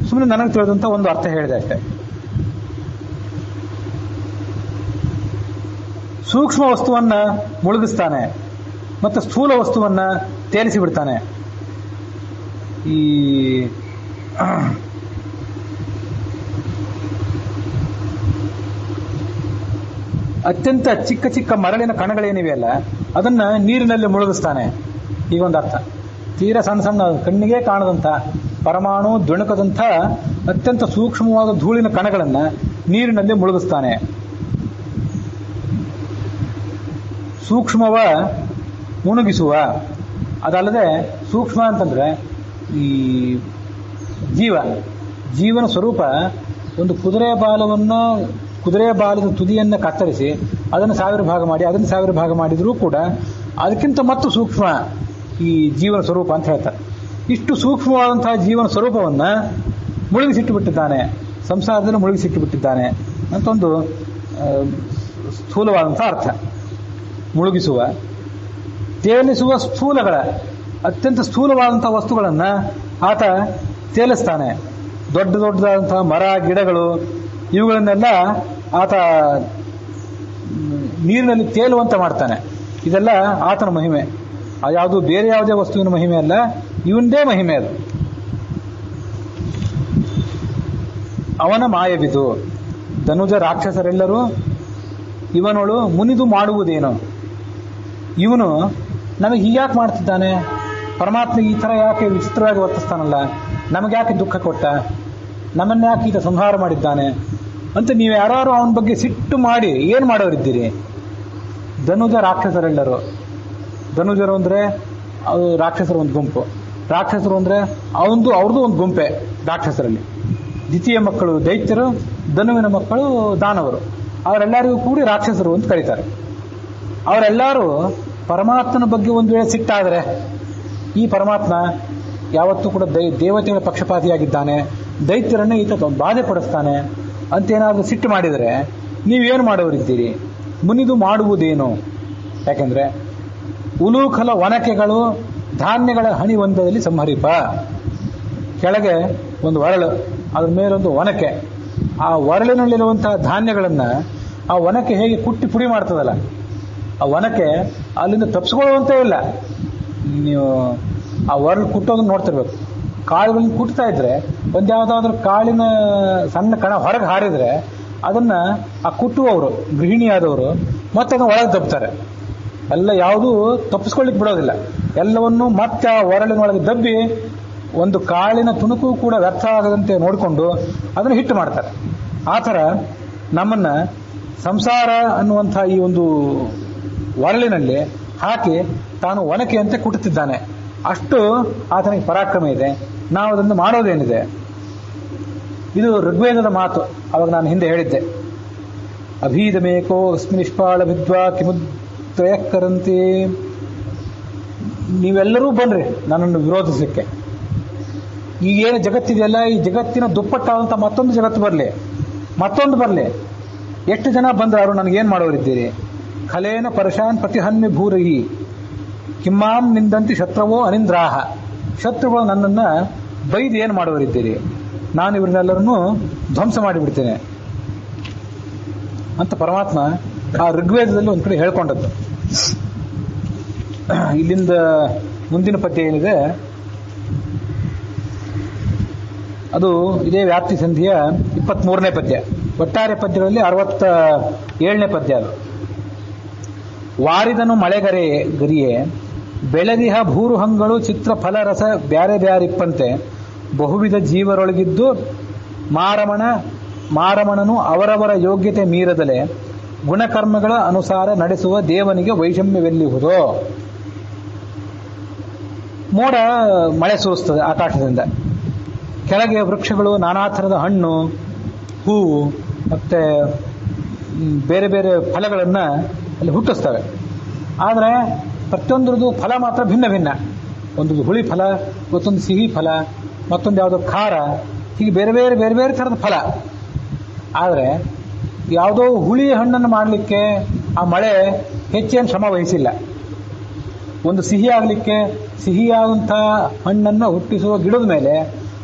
ಸುಮ್ಮನೆ ನನಗೆ ತಿಳಿದಂತ ಒಂದು ಅರ್ಥ ಹೇಳಿದೆ ಅಷ್ಟೇ. ಸೂಕ್ಷ್ಮ ವಸ್ತುವನ್ನ ಮುಳುಗಿಸ್ತಾನೆ ಮತ್ತು ಸ್ಥೂಲ ವಸ್ತುವನ್ನ ತೇಲಿಸಿ ಬಿಡ್ತಾನೆ. ಈ ಅತ್ಯಂತ ಚಿಕ್ಕ ಚಿಕ್ಕ ಮರಳಿನ ಕಣಗಳೇನಿವೆಯಲ್ಲ ಅದನ್ನ ನೀರಿನಲ್ಲಿ ಮುಳುಗಿಸ್ತಾನೆ. ಈಗೊಂದು ಅರ್ಥ. ತೀರಾ ಸಣ್ಣ ಸಣ್ಣ ಕಣ್ಣಿಗೆ ಕಾಣದಂಥ ಪರಮಾಣು ದ್ವಣಕದಂಥ ಅತ್ಯಂತ ಸೂಕ್ಷ್ಮವಾದ ಧೂಳಿನ ಕಣಗಳನ್ನ ನೀರಿನಲ್ಲಿ ಮುಳುಗಿಸ್ತಾನೆ. ಸೂಕ್ಷ್ಮವ ಮುಣುಗಿಸುವ. ಅದಲ್ಲದೆ ಸೂಕ್ಷ್ಮ ಅಂತಂದ್ರೆ ಈ ಜೀವನ ಸ್ವರೂಪ ಒಂದು ಕುದುರೆ ಬಾಲದ ತುದಿಯನ್ನು ಕತ್ತರಿಸಿ ಅದನ್ನು 1000 ಭಾಗ ಮಾಡಿ ಅದನ್ನು 1000 ಭಾಗ ಮಾಡಿದರೂ ಕೂಡ ಅದಕ್ಕಿಂತ ಮತ್ತು ಸೂಕ್ಷ್ಮ ಈ ಜೀವನ ಸ್ವರೂಪ ಅಂತ ಹೇಳ್ತಾರೆ. ಇಷ್ಟು ಸೂಕ್ಷ್ಮವಾದಂತಹ ಜೀವನ ಸ್ವರೂಪವನ್ನ ಮುಳುಗಿಸಿಟ್ಟು ಬಿಟ್ಟಿದ್ದಾನೆ, ಸಂಸಾರದಲ್ಲಿ ಮುಳುಗಿಸಿಟ್ಟು ಬಿಟ್ಟಿದ್ದಾನೆ ಅಂತ ಒಂದು ಸ್ಥೂಲವಾದಂತಹ ಅರ್ಥ. ಮುಳುಗಿಸುವ, ತೇಲಿಸುವ ಸ್ಥೂಲಗಳ, ಅತ್ಯಂತ ಸ್ಥೂಲವಾದಂತಹ ವಸ್ತುಗಳನ್ನ ಆತ ತೇಲಿಸ್ತಾನೆ. ದೊಡ್ಡದಾದಂತಹ ಮರ ಗಿಡಗಳು ಇವುಗಳನ್ನೆಲ್ಲ ಆತ ನೀರಿನಲ್ಲಿ ತೇಲುವಂತೆ ಮಾಡ್ತಾನೆ. ಇದೆಲ್ಲ ಆತನ ಮಹಿಮೆ. ಯಾವುದು ಬೇರೆ ಯಾವುದೇ ವಸ್ತುವಿನ ಮಹಿಮೆ ಅಲ್ಲ, ಇವಂದೇ ಮಹಿಮೆ ಅದು. ಅವನ ಮಾಯವಿದು. ಧನುಜ ರಾಕ್ಷಸರೆಲ್ಲರೂ ಇವನೊಳು ಮುನಿದು ಮಾಡುವುದೇನು. ಇವನು ನಮಗೆ ಹೀಗ್ಯಾಕೆ ಮಾಡ್ತಿದ್ದಾನೆ, ಪರಮಾತ್ಮ ಈ ಥರ ಯಾಕೆ ವಿಚಿತ್ರವಾಗಿ ವರ್ತಿಸ್ತಾನಲ್ಲ, ನಮಗೆ ಯಾಕೆ ದುಃಖ ಕೊಟ್ಟ, ನಮ್ಮನ್ನ ಯಾಕೆ ಈತ ಸಂಹಾರ ಮಾಡಿದ್ದಾನೆ ಅಂತ ನೀವು ಯಾರು ಅವನ ಬಗ್ಗೆ ಸಿಟ್ಟು ಮಾಡಿ ಏನು ಮಾಡೋರಿದ್ದೀರಿ. ಧನುಜ ರಾಕ್ಷಸರೆಲ್ಲರೂ, ಧನುಜರು ಅಂದ್ರೆ ಅದು ರಾಕ್ಷಸರು ಒಂದು ಗುಂಪು, ರಾಕ್ಷಸರು ಅಂದ್ರೆ ಅವ್ರದ್ದು ಒಂದು ಗುಂಪೆ ರಾಕ್ಷಸರಲ್ಲಿ. ದ್ವಿತೀಯ ಮಕ್ಕಳು ದೈತ್ಯರು, ಧನುವಿನ ಮಕ್ಕಳು ದಾನವರು. ಅವರೆಲ್ಲರಿಗೂ ಕೂಡಿ ರಾಕ್ಷಸರು ಅಂತ ಕರೀತಾರೆ. ಅವರೆಲ್ಲರೂ ಪರಮಾತ್ಮನ ಬಗ್ಗೆ ಒಂದು ವೇಳೆ ಸಿಟ್ಟಾದರೆ, ಈ ಪರಮಾತ್ಮ ಯಾವತ್ತೂ ಕೂಡ ದೇವತೆಗಳ ಪಕ್ಷಪಾತಿಯಾಗಿದ್ದಾನೆ, ದೈತ್ಯರನ್ನು ಈತ ಬಾಧೆ ಪಡಿಸ್ತಾನೆ ಅಂತೇನಾದ್ರೂ ಸಿಟ್ಟು ಮಾಡಿದರೆ ನೀವೇನು ಮಾಡೋರಿದ್ದೀರಿ, ಮುನಿದು ಮಾಡುವುದೇನು. ಯಾಕೆಂದ್ರೆ ಉಲೂಖಲ ವನಕೆಗಳು ಧಾನ್ಯಗಳ ಹಣಿ ಒಂದದಲ್ಲಿ ಸಂಹರಿಪ. ಕೆಳಗೆ ಒಂದು ಒರಳು, ಅದ್ರ ಮೇಲೊಂದು ಒನಕೆ. ಆ ಒರಳಿನಲ್ಲಿರುವಂತಹ ಧಾನ್ಯಗಳನ್ನ ಆ ಒನಕೆ ಹೇಗೆ ಕುಟ್ಟಿ ಪುಡಿ ಮಾಡ್ತದಲ್ಲ, ಆ ಒನಕೆ ಅಲ್ಲಿಂದ ತಪ್ಪಿಸ್ಕೊಳ್ಳುವಂತೆ ಇಲ್ಲ. ನೀವು ಆ ಒರಳು ಕುಟ್ಟೋದನ್ನ ನೋಡ್ತಿರ್ಬೇಕು. ಕಾಳುಗಳನ್ನ ಕುಟ್ತಾ ಇದ್ರೆ ಒಂದು ಯಾವುದಾದ್ರೂ ಕಾಳಿನ ಸಣ್ಣ ಕಣ ಹೊರಗೆ ಹಾರಿದ್ರೆ ಅದನ್ನ ಆ ಕುಟ್ಟುವವರು, ಗೃಹಿಣಿಯಾದವರು ಮತ್ತೆ ಅದನ್ನ ಒಳಗೆ ದಬ್ತಾರೆ. ಎಲ್ಲ ಯಾವುದೂ ತಪ್ಪಿಸ್ಕೊಳ್ಳಿಕ್ಕೆ ಬಿಡೋದಿಲ್ಲ. ಎಲ್ಲವನ್ನೂ ಮತ್ತೆ ಆ ಒರಳಿನೊಳಗೆ ದಬ್ಬಿ ಒಂದು ಕಾಳಿನ ತುಣುಕು ಕೂಡ ವ್ಯರ್ಥ ಆಗದಂತೆ ನೋಡಿಕೊಂಡು ಅದನ್ನು ಹಿಟ್ಟು ಮಾಡ್ತಾರೆ. ಆ ಥರ ನಮ್ಮನ್ನ ಸಂಸಾರ ಅನ್ನುವಂಥ ಈ ಒಂದು ಒರಳಿನಲ್ಲಿ ಹಾಕಿ ತಾನು ಒನಕೆಯಂತೆ ಕುಟ್ಟುತ್ತಿದ್ದಾನೆ. ಅಷ್ಟು ಆತನಿಗೆ ಪರಾಕ್ರಮ ಇದೆ. ನಾವು ಅದನ್ನು ಮಾಡೋದೇನಿದೆ? ಇದು ಋಗ್ವೇದದ ಮಾತು. ಅವಾಗ ನಾನು ಹಿಂದೆ ಹೇಳಿದ್ದೆ, ಅಭೀದಮೇಕೋ ಅಸ್ಮಿ ನಿಷ್ಪಾಳ ವಿದ್ವಾ ಕಿಮುದ್ರಯಕ್ಕರಂತೆ. ನೀವೆಲ್ಲರೂ ಬನ್ರಿ ನನ್ನನ್ನು ವಿರೋಧಿಸಲಿಕ್ಕೆ. ಈಗೇನು ಜಗತ್ತಿದೆಯಲ್ಲ, ಈ ಜಗತ್ತಿನ ದುಪ್ಪಟ್ಟಾದಂಥ ಮತ್ತೊಂದು ಜಗತ್ತು ಬರಲಿ, ಮತ್ತೊಂದು ಬರಲಿ. ಎಷ್ಟು ಜನ ಬಂದರು, ನನಗೇನು ಮಾಡೋರಿದ್ದೀರಿ? ಖಲೇನ ಪರಶಾನ್ ಪ್ರತಿಹನ್ಯ ಭೂರಹಿ ಕಿಮ್ಮಾಂ ನಿಂದಂತಿ ಶತ್ರುವೋ ಅನಿಂದ್ರಾಹ. ಶತ್ರುಗಳು ನನ್ನನ್ನು ಬೈದು ಏನು ಮಾಡೋರಿದ್ದೀರಿ? ನಾನು ಇವ್ರನ್ನೆಲ್ಲರನ್ನೂ ಧ್ವಂಸ ಮಾಡಿಬಿಡ್ತೇನೆ ಅಂತ ಪರಮಾತ್ಮ ಆ ಋಗ್ವೇದದಲ್ಲಿ ಒಂದು ಕಡೆ ಹೇಳ್ಕೊಂಡದ್ದು. ಇಲ್ಲಿಂದ ಮುಂದಿನ ಪದ್ಯ ಏನಿದೆ ಅದು ಇದೇ ವ್ಯಾಪ್ತಿ ಸಂಧಿಯ 23ನೇ ಪದ್ಯ. ಒಟ್ಟಾರೆ ಪದ್ಯಗಳಲ್ಲಿ 67ನೇ ಪದ್ಯ ಅದು. ವಾರಿದನು ಮಳೆಗರಿಯೇ ಬೆಳೆದಿಹ ಭೂರುಹಂಗಳು ಚಿತ್ರ ಫಲರಸ ಬ್ಯಾರೆ ಬ್ಯಾರಿಪ್ಪಂತೆ ಬಹುವಿಧ ಜೀವರೊಳಗಿದ್ದು ಮಾರಮಣನು ಅವರವರ ಯೋಗ್ಯತೆ ಮೀರದಲೆ ಗುಣಕರ್ಮಗಳ ಅನುಸಾರ ನಡೆಸುವ ದೇವನಿಗೆ ವೈಷಮ್ಯವೆಲ್ಲಿಹುದೋ. ಮೋಡ ಮಳೆ ಸುರಿಸ್ತದೆ ಆಕಾಶದಿಂದ. ಕೆಳಗೆ ವೃಕ್ಷಗಳು ನಾನಾ ಥರದ ಹಣ್ಣು, ಹೂವು ಮತ್ತೆ ಬೇರೆ ಬೇರೆ ಫಲಗಳನ್ನು ಅಲ್ಲಿ ಹುಟ್ಟಿಸ್ತವೆ. ಆದರೆ ಪ್ರತಿಯೊಂದ್ರದ್ದು ಫಲ ಮಾತ್ರ ಭಿನ್ನ ಭಿನ್ನ. ಒಂದು ಹುಳಿ ಫಲ, ಮತ್ತೊಂದು ಸಿಹಿ ಫಲ, ಮತ್ತೊಂದು ಯಾವುದೋ ಖಾರ, ಹೀಗೆ ಬೇರೆ ಬೇರೆ ಬೇರೆ ಬೇರೆ ಥರದ ಫಲ. ಆದರೆ ಯಾವುದೋ ಹುಳಿ ಹಣ್ಣನ್ನು ಮಾಡಲಿಕ್ಕೆ ಆ ಮಳೆ ಹೆಚ್ಚೇನು ಶ್ರಮ ವಹಿಸಿಲ್ಲ. ಒಂದು ಸಿಹಿ ಆಗಲಿಕ್ಕೆ ಸಿಹಿಯಾದಂಥ ಹಣ್ಣನ್ನು ಹುಟ್ಟಿಸುವ ಗಿಡದ ಮೇಲೆ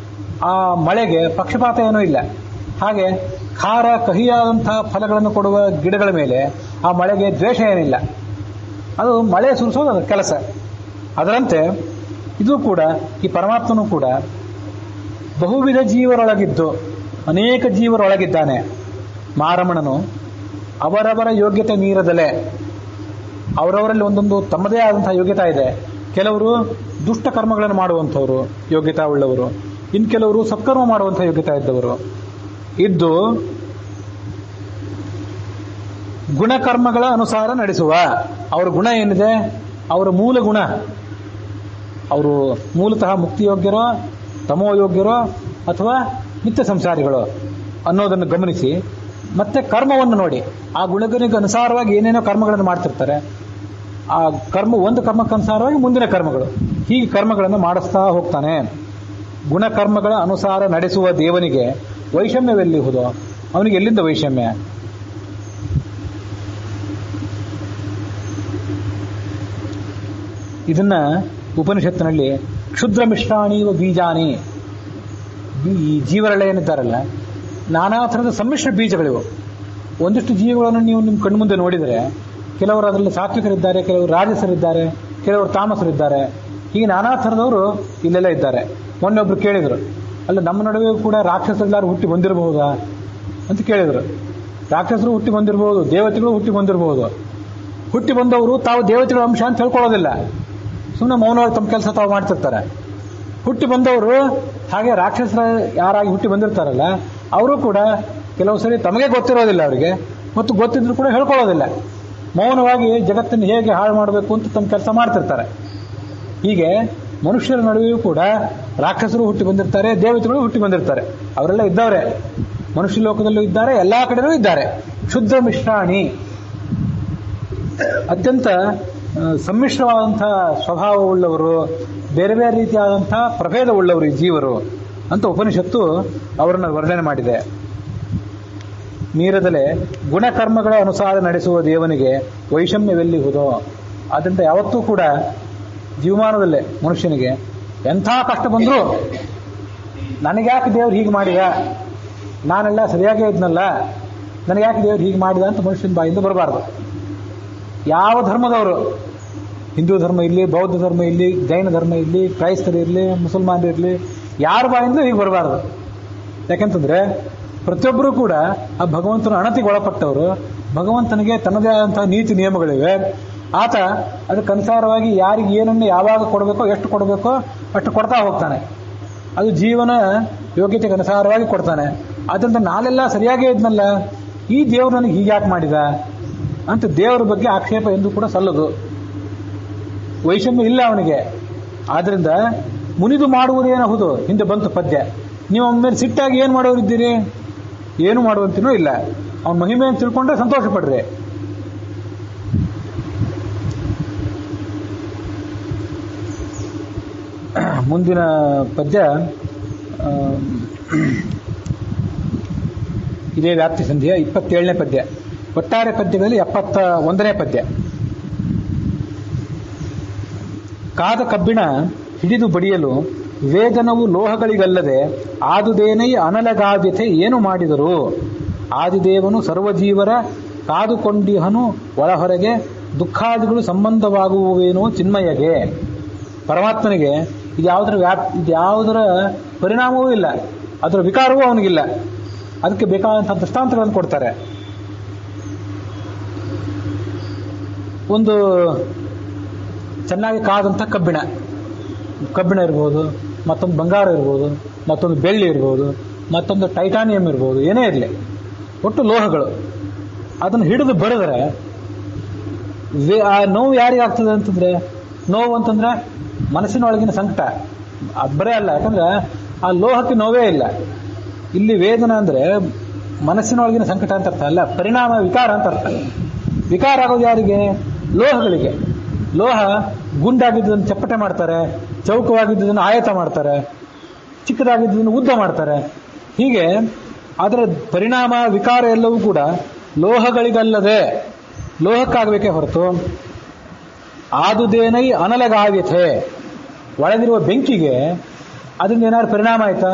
ಆ ಮಳೆಗೆ ಪಕ್ಷಪಾತ ಏನೂ ಇಲ್ಲ. ಹಾಗೆ ಖಾರ ಕಹಿಯಾದಂಥ ಫಲಗಳನ್ನು ಕೊಡುವ ಗಿಡಗಳ ಮೇಲೆ ಆ ಮಳೆಗೆ ದ್ವೇಷ ಏನಿಲ್ಲ. ಅದು ಮಳೆ ಸುರಿಸೋದು ಅದರ ಕೆಲಸ. ಅದರಂತೆ ಇದು ಕೂಡ, ಈ ಪರಮಾತ್ಮನೂ ಕೂಡ ಬಹುವಿಧ ಜೀವರೊಳಗಿದ್ದು ಅನೇಕ ಜೀವರೊಳಗಿದ್ದಾನೆ. ಮಾರಮಣನು ಅವರವರ ಯೋಗ್ಯತೆ ಮೀರದಲೆ, ಅವರವರಲ್ಲಿ ಒಂದೊಂದು ತಮ್ಮದೇ ಆದಂತಹ ಯೋಗ್ಯತಾ ಇದೆ. ಕೆಲವರು ದುಷ್ಟ ಕರ್ಮಗಳನ್ನು ಮಾಡುವಂಥವರು ಯೋಗ್ಯತಾ ಉಳ್ಳವರು, ಇನ್ನು ಕೆಲವರು ಸತ್ಕರ್ಮ ಮಾಡುವಂಥ ಯೋಗ್ಯತಾ ಇದ್ದವರು ಇದ್ದು ಗುಣಕರ್ಮಗಳ ಅನುಸಾರ ನಡೆಸುವ. ಅವರ ಗುಣ ಏನಿದೆ, ಅವರ ಮೂಲ ಗುಣ, ಅವರು ಮೂಲತಃ ಮುಕ್ತಿಯೋಗ್ಯರೋ ತಮೋಯೋಗ್ಯರೋ ಅಥವಾ ನಿತ್ಯ ಸಂಸಾರಿಗಳು ಅನ್ನೋದನ್ನು ಗಮನಿಸಿ ಮತ್ತೆ ಕರ್ಮವನ್ನು ನೋಡಿ. ಆ ಗುಣಗಳಿಗೆ ಅನುಸಾರವಾಗಿ ಏನೇನೋ ಕರ್ಮಗಳನ್ನು ಮಾಡ್ತಿರ್ತಾರೆ. ಆ ಕರ್ಮ, ಒಂದು ಕರ್ಮಕ್ಕನುಸಾರವಾಗಿ ಮುಂದಿನ ಕರ್ಮಗಳು, ಹೀಗೆ ಕರ್ಮಗಳನ್ನು ಮಾಡಿಸ್ತಾ ಹೋಗ್ತಾನೆ. ಗುಣಕರ್ಮಗಳ ಅನುಸಾರ ನಡೆಸುವ ದೇವನಿಗೆ ವೈಷಮ್ಯವೆಲ್ಲಿಹುದೋ? ಅವನಿಗೆ ಎಲ್ಲಿಂದ ವೈಷಮ್ಯ? ಇದನ್ನ ಉಪನಿಷತ್ತಿನಲ್ಲಿ ಕ್ಷುದ್ರ ಮಿಶ್ರಾಣೀವ ಬೀಜಾನಿ, ಈ ಜೀವರಳೆ ಏನಿದ್ದಾರಲ್ಲ, ನಾನಾ ಥರದ ಸಮ್ಮಿಶ್ರ ಬೀಜಗಳಿವು. ಒಂದಿಷ್ಟು ಜೀವಗಳನ್ನು ನೀವು ನಿಮ್ಮ ಕಣ್ಣು ಮುಂದೆ ನೋಡಿದರೆ ಕೆಲವರು ಅದರಲ್ಲಿ ಸಾತ್ವಿಕರಿದ್ದಾರೆ, ಕೆಲವರು ರಾಜಸರಿದ್ದಾರೆ, ಕೆಲವರು ತಾಮಸರಿದ್ದಾರೆ. ಹೀಗೆ ನಾನಾ ಥರದವರು ಇಲ್ಲೆಲ್ಲ ಇದ್ದಾರೆ. ಮೊನ್ನೆ ಒಬ್ರು ಕೇಳಿದರು, ಅಲ್ಲ ನಮ್ಮ ನಡುವೆ ಕೂಡ ರಾಕ್ಷಸರೆಲ್ಲರೂ ಹುಟ್ಟಿ ಬಂದಿರಬಹುದಾ ಅಂತ ಕೇಳಿದರು. ರಾಕ್ಷಸರು ಹುಟ್ಟಿ ಬಂದಿರಬಹುದು, ದೇವತೆಗಳು ಹುಟ್ಟಿ ಬಂದಿರಬಹುದು. ಹುಟ್ಟಿ ಬಂದವರು ತಾವು ದೇವತೆಗಳ ಅಂಶ ಅಂತ ಹೇಳ್ಕೊಳ್ಳೋದಿಲ್ಲ, ಸುಮ್ಮನೆ ಮೌನವಾಗಿ ತಮ್ಮ ಕೆಲಸ ತಾವು ಮಾಡ್ತಿರ್ತಾರೆ. ಹುಟ್ಟಿ ಬಂದವರು ಹಾಗೆ ರಾಕ್ಷಸರ ಯಾರಾಗಿ ಹುಟ್ಟಿ ಬಂದಿರ್ತಾರಲ್ಲ, ಅವರು ಕೂಡ ಕೆಲವು ಸರಿ ತಮಗೆ ಗೊತ್ತಿರೋದಿಲ್ಲ ಅವರಿಗೆ, ಮತ್ತು ಗೊತ್ತಿದ್ರು ಕೂಡ ಹೇಳ್ಕೊಳ್ಳೋದಿಲ್ಲ. ಮೌನವಾಗಿ ಜಗತ್ತನ್ನು ಹೇಗೆ ಹಾಳು ಮಾಡಬೇಕು ಅಂತ ತಮ್ಮ ಕೆಲಸ ಮಾಡ್ತಿರ್ತಾರೆ. ಹೀಗೆ ಮನುಷ್ಯರ ನಡುವೆಯೂ ಕೂಡ ರಾಕ್ಷಸರು ಹುಟ್ಟಿ ಬಂದಿರ್ತಾರೆ, ದೇವತೆಗಳು ಹುಟ್ಟಿ ಬಂದಿರ್ತಾರೆ. ಅವರೆಲ್ಲ ಇದ್ದವರೇ, ಮನುಷ್ಯ ಲೋಕದಲ್ಲೂ ಇದ್ದಾರೆ, ಎಲ್ಲಾ ಕಡೆಯೂ ಇದ್ದಾರೆ. ಶುದ್ಧ ಮಿಶ್ರಾಣಿ, ಅತ್ಯಂತ ಸಮ್ಮಿಶ್ರವಾದಂಥ ಸ್ವಭಾವವುಳ್ಳವರು, ಬೇರೆ ಬೇರೆ ರೀತಿಯಾದಂಥ ಪ್ರಭೇದವುಳ್ಳವರು ಈ ಜೀವರು ಅಂತ ಉಪನಿಷತ್ತು ಅವರನ್ನು ವರ್ಣನೆ ಮಾಡಿದೆ. ಮೀರದಲೆ ಗುಣಕರ್ಮಗಳ ಅನುಸಾರ ನಡೆಸುವ ದೇವನಿಗೆ ವೈಷಮ್ಯವೆಲ್ಲಿಹುದೋ? ಆದ್ದರಿಂದ ಯಾವತ್ತೂ ಕೂಡ ಜೀವಮಾನದಲ್ಲೇ ಮನುಷ್ಯನಿಗೆ ಎಂಥ ಕಷ್ಟ ಬಂದರೂ ನನಗ್ಯಾಕೆ ದೇವ್ರು ಹೀಗೆ ಮಾಡಿದ, ನಾನೆಲ್ಲ ಸರಿಯಾಗೇ ಇದ್ನಲ್ಲ, ನನಗ್ಯಾಕೆ ದೇವ್ರು ಹೀಗೆ ಮಾಡಿದ ಅಂತ ಮನುಷ್ಯನ ಬಾಯಿಂದ ಬರಬಾರ್ದು. ಯಾವ ಧರ್ಮದವರು, ಹಿಂದೂ ಧರ್ಮ ಇರಲಿ, ಬೌದ್ಧ ಧರ್ಮ ಇರಲಿ, ಜೈನ ಧರ್ಮ ಇರಲಿ, ಕ್ರೈಸ್ತರು ಇರಲಿ, ಮುಸಲ್ಮಾನರು ಇರಲಿ, ಯಾರ ಬಾಯಿಂದಲೂ ಹೀಗೆ ಬರಬಾರ್ದು. ಯಾಕೆಂತಂದ್ರೆ ಪ್ರತಿಯೊಬ್ಬರೂ ಕೂಡ ಆ ಭಗವಂತನ ಅಣತಿಗೆ ಒಳಪಟ್ಟವರು. ಭಗವಂತನಿಗೆ ತನ್ನದೇ ಆದಂತಹ ನೀತಿ ನಿಯಮಗಳಿವೆ. ಆತ ಅದಕ್ಕನುಸಾರವಾಗಿ ಯಾರಿಗೆ ಏನನ್ನು ಯಾವಾಗ ಕೊಡಬೇಕೋ, ಎಷ್ಟು ಕೊಡಬೇಕೋ ಅಷ್ಟು ಕೊಡ್ತಾ ಹೋಗ್ತಾನೆ. ಅದು ಜೀವನ ಯೋಗ್ಯತೆಗೆ ಅನುಸಾರವಾಗಿ ಕೊಡ್ತಾನೆ. ಆದ್ದರಿಂದ ನಾಳೆಲ್ಲ ಸರಿಯಾಗೇ ಇದ್ನಲ್ಲ, ಈ ದೇವರು ನನಗೆ ಹೀಗೆ ಯಾಕೆ ಮಾಡಿದ ಅಂತ ದೇವರ ಬಗ್ಗೆ ಆಕ್ಷೇಪ ಎಂದು ಕೂಡ ಸಲ್ಲದು. ವೈಷಮ್ಯ ಇಲ್ಲ ಅವನಿಗೆ. ಆದ್ರಿಂದ ಮುನಿದು ಮಾಡುವುದೇನಹುದು ಹಿಂದೆ ಬಂತು ಪದ್ಯ. ನೀವು ಅವನ ಮೇಲೆ ಸಿಟ್ಟಾಗಿ ಏನು ಮಾಡೋರಿದ್ದೀರಿ? ಏನು ಮಾಡುವಂತನೂ ಇಲ್ಲ. ಅವನ ಮಹಿಮೆಯನ್ನು ತಿಳ್ಕೊಂಡ್ರೆ ಸಂತೋಷ ಪಡ್ರಿ. ಮುಂದಿನ ಪದ್ಯ ಇದೇ ವ್ಯಾಪ್ತಿ ಸಂಧಿಯ 27ನೇ ಪದ್ಯ. ಒಟ್ಟಾರೆ ಪದ್ಯಗಳಲ್ಲಿ 71ನೇ ಪದ್ಯ. ಕಾದ ಕಬ್ಬಿಣ ಹಿಡಿದು ಬಡಿಯಲು ವೇದನವು ಲೋಹಗಳಿಗಲ್ಲದೆ ಆದುದೇನೈ ಅನಲಗಾದ್ಯತೆ ಏನು ಮಾಡಿದರು. ಆದಿದೇವನು ಸರ್ವಜೀವರ ಕಾದುಕೊಂಡಿಹನು ಒಳಹೊರಗೆ ದುಃಖಾದಿಗಳು ಸಂಬಂಧವಾಗುವುವೇನೋ ಚಿನ್ಮಯಗೆ. ಪರಮಾತ್ಮನಿಗೆ ಇದ್ಯಾವುದರ ಪರಿಣಾಮವೂ ಇಲ್ಲ, ಅದರ ವಿಕಾರವೂ ಅವನಿಗಿಲ್ಲ. ಅದಕ್ಕೆ ಬೇಕಾದಂತಹ ದೃಷ್ಟಾಂತಗಳನ್ನು ಕೊಡ್ತಾರೆ. ಒಂದು ಚೆನ್ನಾಗಿ ಕಾದಂಥ ಕಬ್ಬಿಣ ಇರ್ಬೋದು, ಮತ್ತೊಂದು ಬಂಗಾರ ಇರ್ಬೋದು, ಮತ್ತೊಂದು ಬೆಳ್ಳಿ ಇರ್ಬೋದು, ಮತ್ತೊಂದು ಟೈಟಾನಿಯಂ ಇರ್ಬೋದು, ಏನೇ ಇರಲಿ, ಒಟ್ಟು ಲೋಹಗಳು. ಅದನ್ನು ಹಿಡಿದು ಬಡಿದ್ರೆ ಆ ನೋವು ಯಾರಿಗಾಗ್ತದೆ ಅಂತಂದ್ರೆ, ನೋವು ಅಂತಂದ್ರೆ ಮನಸ್ಸಿನೊಳಗಿನ ಸಂಕಟ ಬರೇ ಅಲ್ಲ. ಯಾಕಂದ್ರೆ ಆ ಲೋಹಕ್ಕೆ ನೋವೇ ಇಲ್ಲ. ಇಲ್ಲಿ ವೇದನ ಅಂದ್ರೆ ಮನಸ್ಸಿನೊಳಗಿನ ಸಂಕಟ ಅಂತ ಅರ್ಥ ಅಲ್ಲ, ಪರಿಣಾಮ ವಿಕಾರ ಅಂತ ಅರ್ಥ. ವಿಕಾರ ಆಗೋದು ಯಾರಿಗೆ? ಲೋಹಗಳಿಗೆ. ಲೋಹ ಗುಂಡಾಗಿದ್ದನ್ನು ಚಪ್ಪಟೆ ಮಾಡ್ತಾರೆ, ಚೌಕವಾಗಿದ್ದನ್ನು ಆಯತ ಮಾಡ್ತಾರೆ, ಚಿಕ್ಕದಾಗಿದ್ದನ್ನು ಉದ್ದ ಮಾಡ್ತಾರೆ. ಹೀಗೆ ಅದರ ಪರಿಣಾಮ ವಿಕಾರ ಎಲ್ಲವೂ ಕೂಡ ಲೋಹಗಳಿಗಲ್ಲದೆ ಲೋಹಕ್ಕಾಗಬೇಕೇ ಹೊರತು ಆದುದೇನೈ ಅನಲಗಾವ್ಯತೆ ಒಳಗಿರುವ ಬೆಂಕಿಗೆ ಅದರಿಂದ ಏನಾದ್ರು ಪರಿಣಾಮ ಆಯ್ತಾ?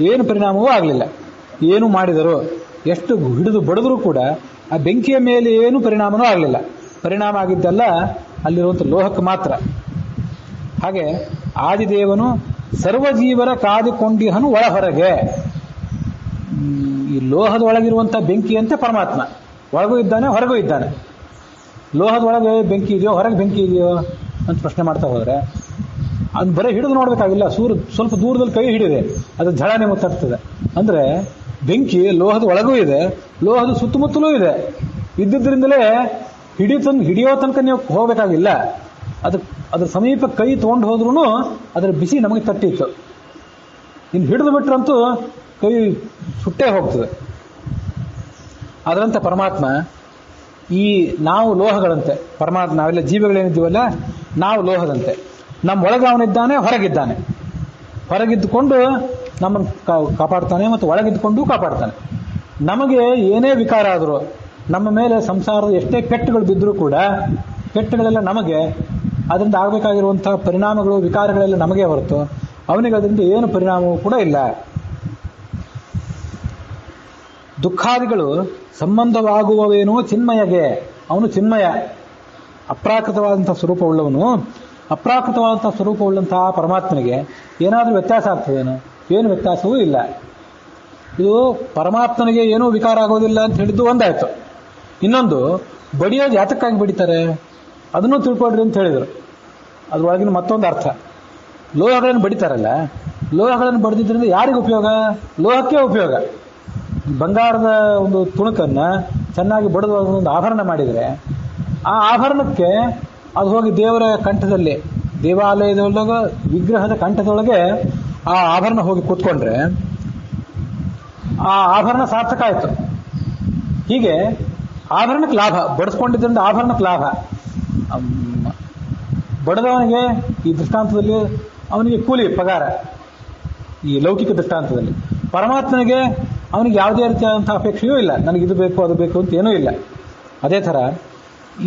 ಏನು ಪರಿಣಾಮವೂ ಆಗಲಿಲ್ಲ. ಏನು ಮಾಡಿದರು, ಎಷ್ಟು ಹಿಡಿದು ಬಡಿದ್ರೂ ಕೂಡ ಆ ಬೆಂಕಿಯ ಮೇಲೆ ಏನು ಪರಿಣಾಮನೂ ಆಗಲಿಲ್ಲ. ಪರಿಣಾಮ ಆಗಿದ್ದಲ್ಲ ಅಲ್ಲಿರುವಂಥ ಲೋಹಕ್ಕೆ ಮಾತ್ರ. ಹಾಗೆ ಆದಿದೇವನು ಸರ್ವಜೀವರ ಕಾದುಕೊಂಡಿಹನು ಒಳಹೊರಗೆ. ಈ ಲೋಹದ ಒಳಗಿರುವಂಥ ಬೆಂಕಿಯಂತೆ ಪರಮಾತ್ಮ ಒಳಗೂ ಇದ್ದಾನೆ, ಹೊರಗೂ ಇದ್ದಾನೆ. ಲೋಹದೊಳಗೆ ಬೆಂಕಿ ಇದೆಯೋ, ಹೊರಗೆ ಬೆಂಕಿ ಇದೆಯೋ ಅಂತ ಪ್ರಶ್ನೆ ಮಾಡ್ತಾ ಹೋದರೆ ಅದು ಬರೀ ಹಿಡಿದು ನೋಡಬೇಕಾಗಿಲ್ಲ. ಸ್ವಲ್ಪ ದೂರದಲ್ಲಿ ಕೈ ಹಿಡಿದೆ, ಅದು ಝಳನೆ ಮುತ್ತಾಗ್ತದೆ. ಅಂದರೆ ಬೆಂಕಿ ಲೋಹದ ಒಳಗೂ ಇದೆ, ಲೋಹದ ಸುತ್ತಮುತ್ತಲೂ ಇದೆ. ಇದ್ದಿದ್ದರಿಂದಲೇ ಹಿಡಿಯೋ ತನಕ ನೀವು ಹೋಗಬೇಕಾಗಿಲ್ಲ. ಅದ್ರ ಸಮೀಪ ಕೈ ತೊಗೊಂಡು ಹೋದ್ರೂ ಅದರ ಬಿಸಿ ನಮಗೆ ತಟ್ಟಿತ್ತು. ಇನ್ನು ಹಿಡಿದು ಬಿಟ್ರಂತೂ ಕೈ ಸುಟ್ಟೇ ಹೋಗ್ತದೆ. ಅದರಂತೆ ಪರಮಾತ್ಮ ಈ ನಾವು ಲೋಹಗಳಂತೆ, ಪರಮಾತ್ಮ ನಾವೆಲ್ಲ ಜೀವಿಗಳೇನಿದ್ದೀವಲ್ಲ ನಾವು ಲೋಹದಂತೆ. ನಮ್ಮ ಒಳಗೆ ಅವನಿದ್ದಾನೆ, ಹೊರಗಿದ್ದಾನೆ. ಹೊರಗಿದ್ದುಕೊಂಡು ನಮ್ಮನ್ನು ಕಾಪಾಡ್ತಾನೆ ಮತ್ತು ಒಳಗಿದ್ದುಕೊಂಡು ಕಾಪಾಡ್ತಾನೆ. ನಮಗೆ ಏನೇ ವಿಕಾರ ಆದರೂ, ನಮ್ಮ ಮೇಲೆ ಸಂಸಾರದ ಎಷ್ಟೇ ಪೆಟ್ಟುಗಳು ಬಿದ್ದರೂ ಕೂಡ ಪೆಟ್ಟುಗಳೆಲ್ಲ ನಮಗೆ, ಅದರಿಂದ ಆಗಬೇಕಾಗಿರುವಂತಹ ಪರಿಣಾಮಗಳು ವಿಕಾರಗಳೆಲ್ಲ ನಮಗೆ ಹೊರತು ಅವನಿಗೆ ಅದರಿಂದ ಏನು ಪರಿಣಾಮವೂ ಕೂಡ ಇಲ್ಲ. ದುಃಖಾದಿಗಳು ಸಂಬಂಧವಾಗುವವೇನೋ ಚಿನ್ಮಯಗೆ. ಅವನು ಚಿನ್ಮಯ, ಅಪ್ರಾಕೃತವಾದಂತಹ ಸ್ವರೂಪವುಳ್ಳವನು. ಅಪ್ರಾಕೃತವಾದಂತಹ ಸ್ವರೂಪವುಳ್ಳಂತಹ ಪರಮಾತ್ಮನಿಗೆ ಏನಾದರೂ ವ್ಯತ್ಯಾಸ ಆಗ್ತದೇನೋ? ಏನು ವ್ಯತ್ಯಾಸವೂ ಇಲ್ಲ. ಇದು ಪರಮಾತ್ಮನಿಗೆ ಏನೂ ವಿಕಾರ ಆಗೋದಿಲ್ಲ ಅಂತ ಹೇಳಿದ್ದು ಒಂದಾಯ್ತು. ಇನ್ನೊಂದು, ಬಡಿಯೋದು ಯಾತಕ್ಕಾಗಿ ಬಡಿತಾರೆ ಅದನ್ನು ತಿಳ್ಕೊಳ್ರಿ ಅಂತ ಹೇಳಿದರು. ಅದ್ರೊಳಗಿನ ಮತ್ತೊಂದು ಅರ್ಥ, ಲೋಹಗಳನ್ನು ಬಡಿತಾರಲ್ಲ, ಲೋಹಗಳನ್ನು ಬಡಿದ್ರಿಂದ ಯಾರಿಗೆ ಉಪಯೋಗ? ಲೋಹಕ್ಕೆ ಉಪಯೋಗ. ಬಂಗಾರದ ಒಂದು ತುಣುಕನ್ನು ಚೆನ್ನಾಗಿ ಬಡಿದು ಒಂದು ಆಭರಣ ಮಾಡಿದರೆ ಆ ಆಭರಣಕ್ಕೆ ಅದು ಹೋಗಿ ದೇವರ ಕಂಠದಲ್ಲಿ, ದೇವಾಲಯದೊಳಗೆ ವಿಗ್ರಹದ ಕಂಠದೊಳಗೆ ಆ ಆಭರಣ ಹೋಗಿ ಕೂತ್ಕೊಂಡ್ರೆ ಆ ಆಭರಣ ಸಾರ್ಥಕ ಆಯಿತು. ಹೀಗೆ ಆಭರಣಕ್ಕೆ ಲಾಭ, ಬಡಿಸ್ಕೊಂಡಿದ್ದರಿಂದ ಆಭರಣಕ್ಕೆ ಲಾಭ. ಬಡದವನಿಗೆ ಈ ದೃಷ್ಟಾಂತದಲ್ಲಿ ಅವನಿಗೆ ಕೂಲಿ ಪಗಾರ, ಈ ಲೌಕಿಕ ದೃಷ್ಟಾಂತದಲ್ಲಿ. ಪರಮಾತ್ಮನಿಗೆ ಅವನಿಗೆ ಯಾವುದೇ ರೀತಿಯಾದಂಥ ಅಪೇಕ್ಷೆಯೂ ಇಲ್ಲ, ನನಗೆ ಇದು ಬೇಕು ಅದು ಬೇಕು ಅಂತ ಏನೂ ಇಲ್ಲ. ಅದೇ ಥರ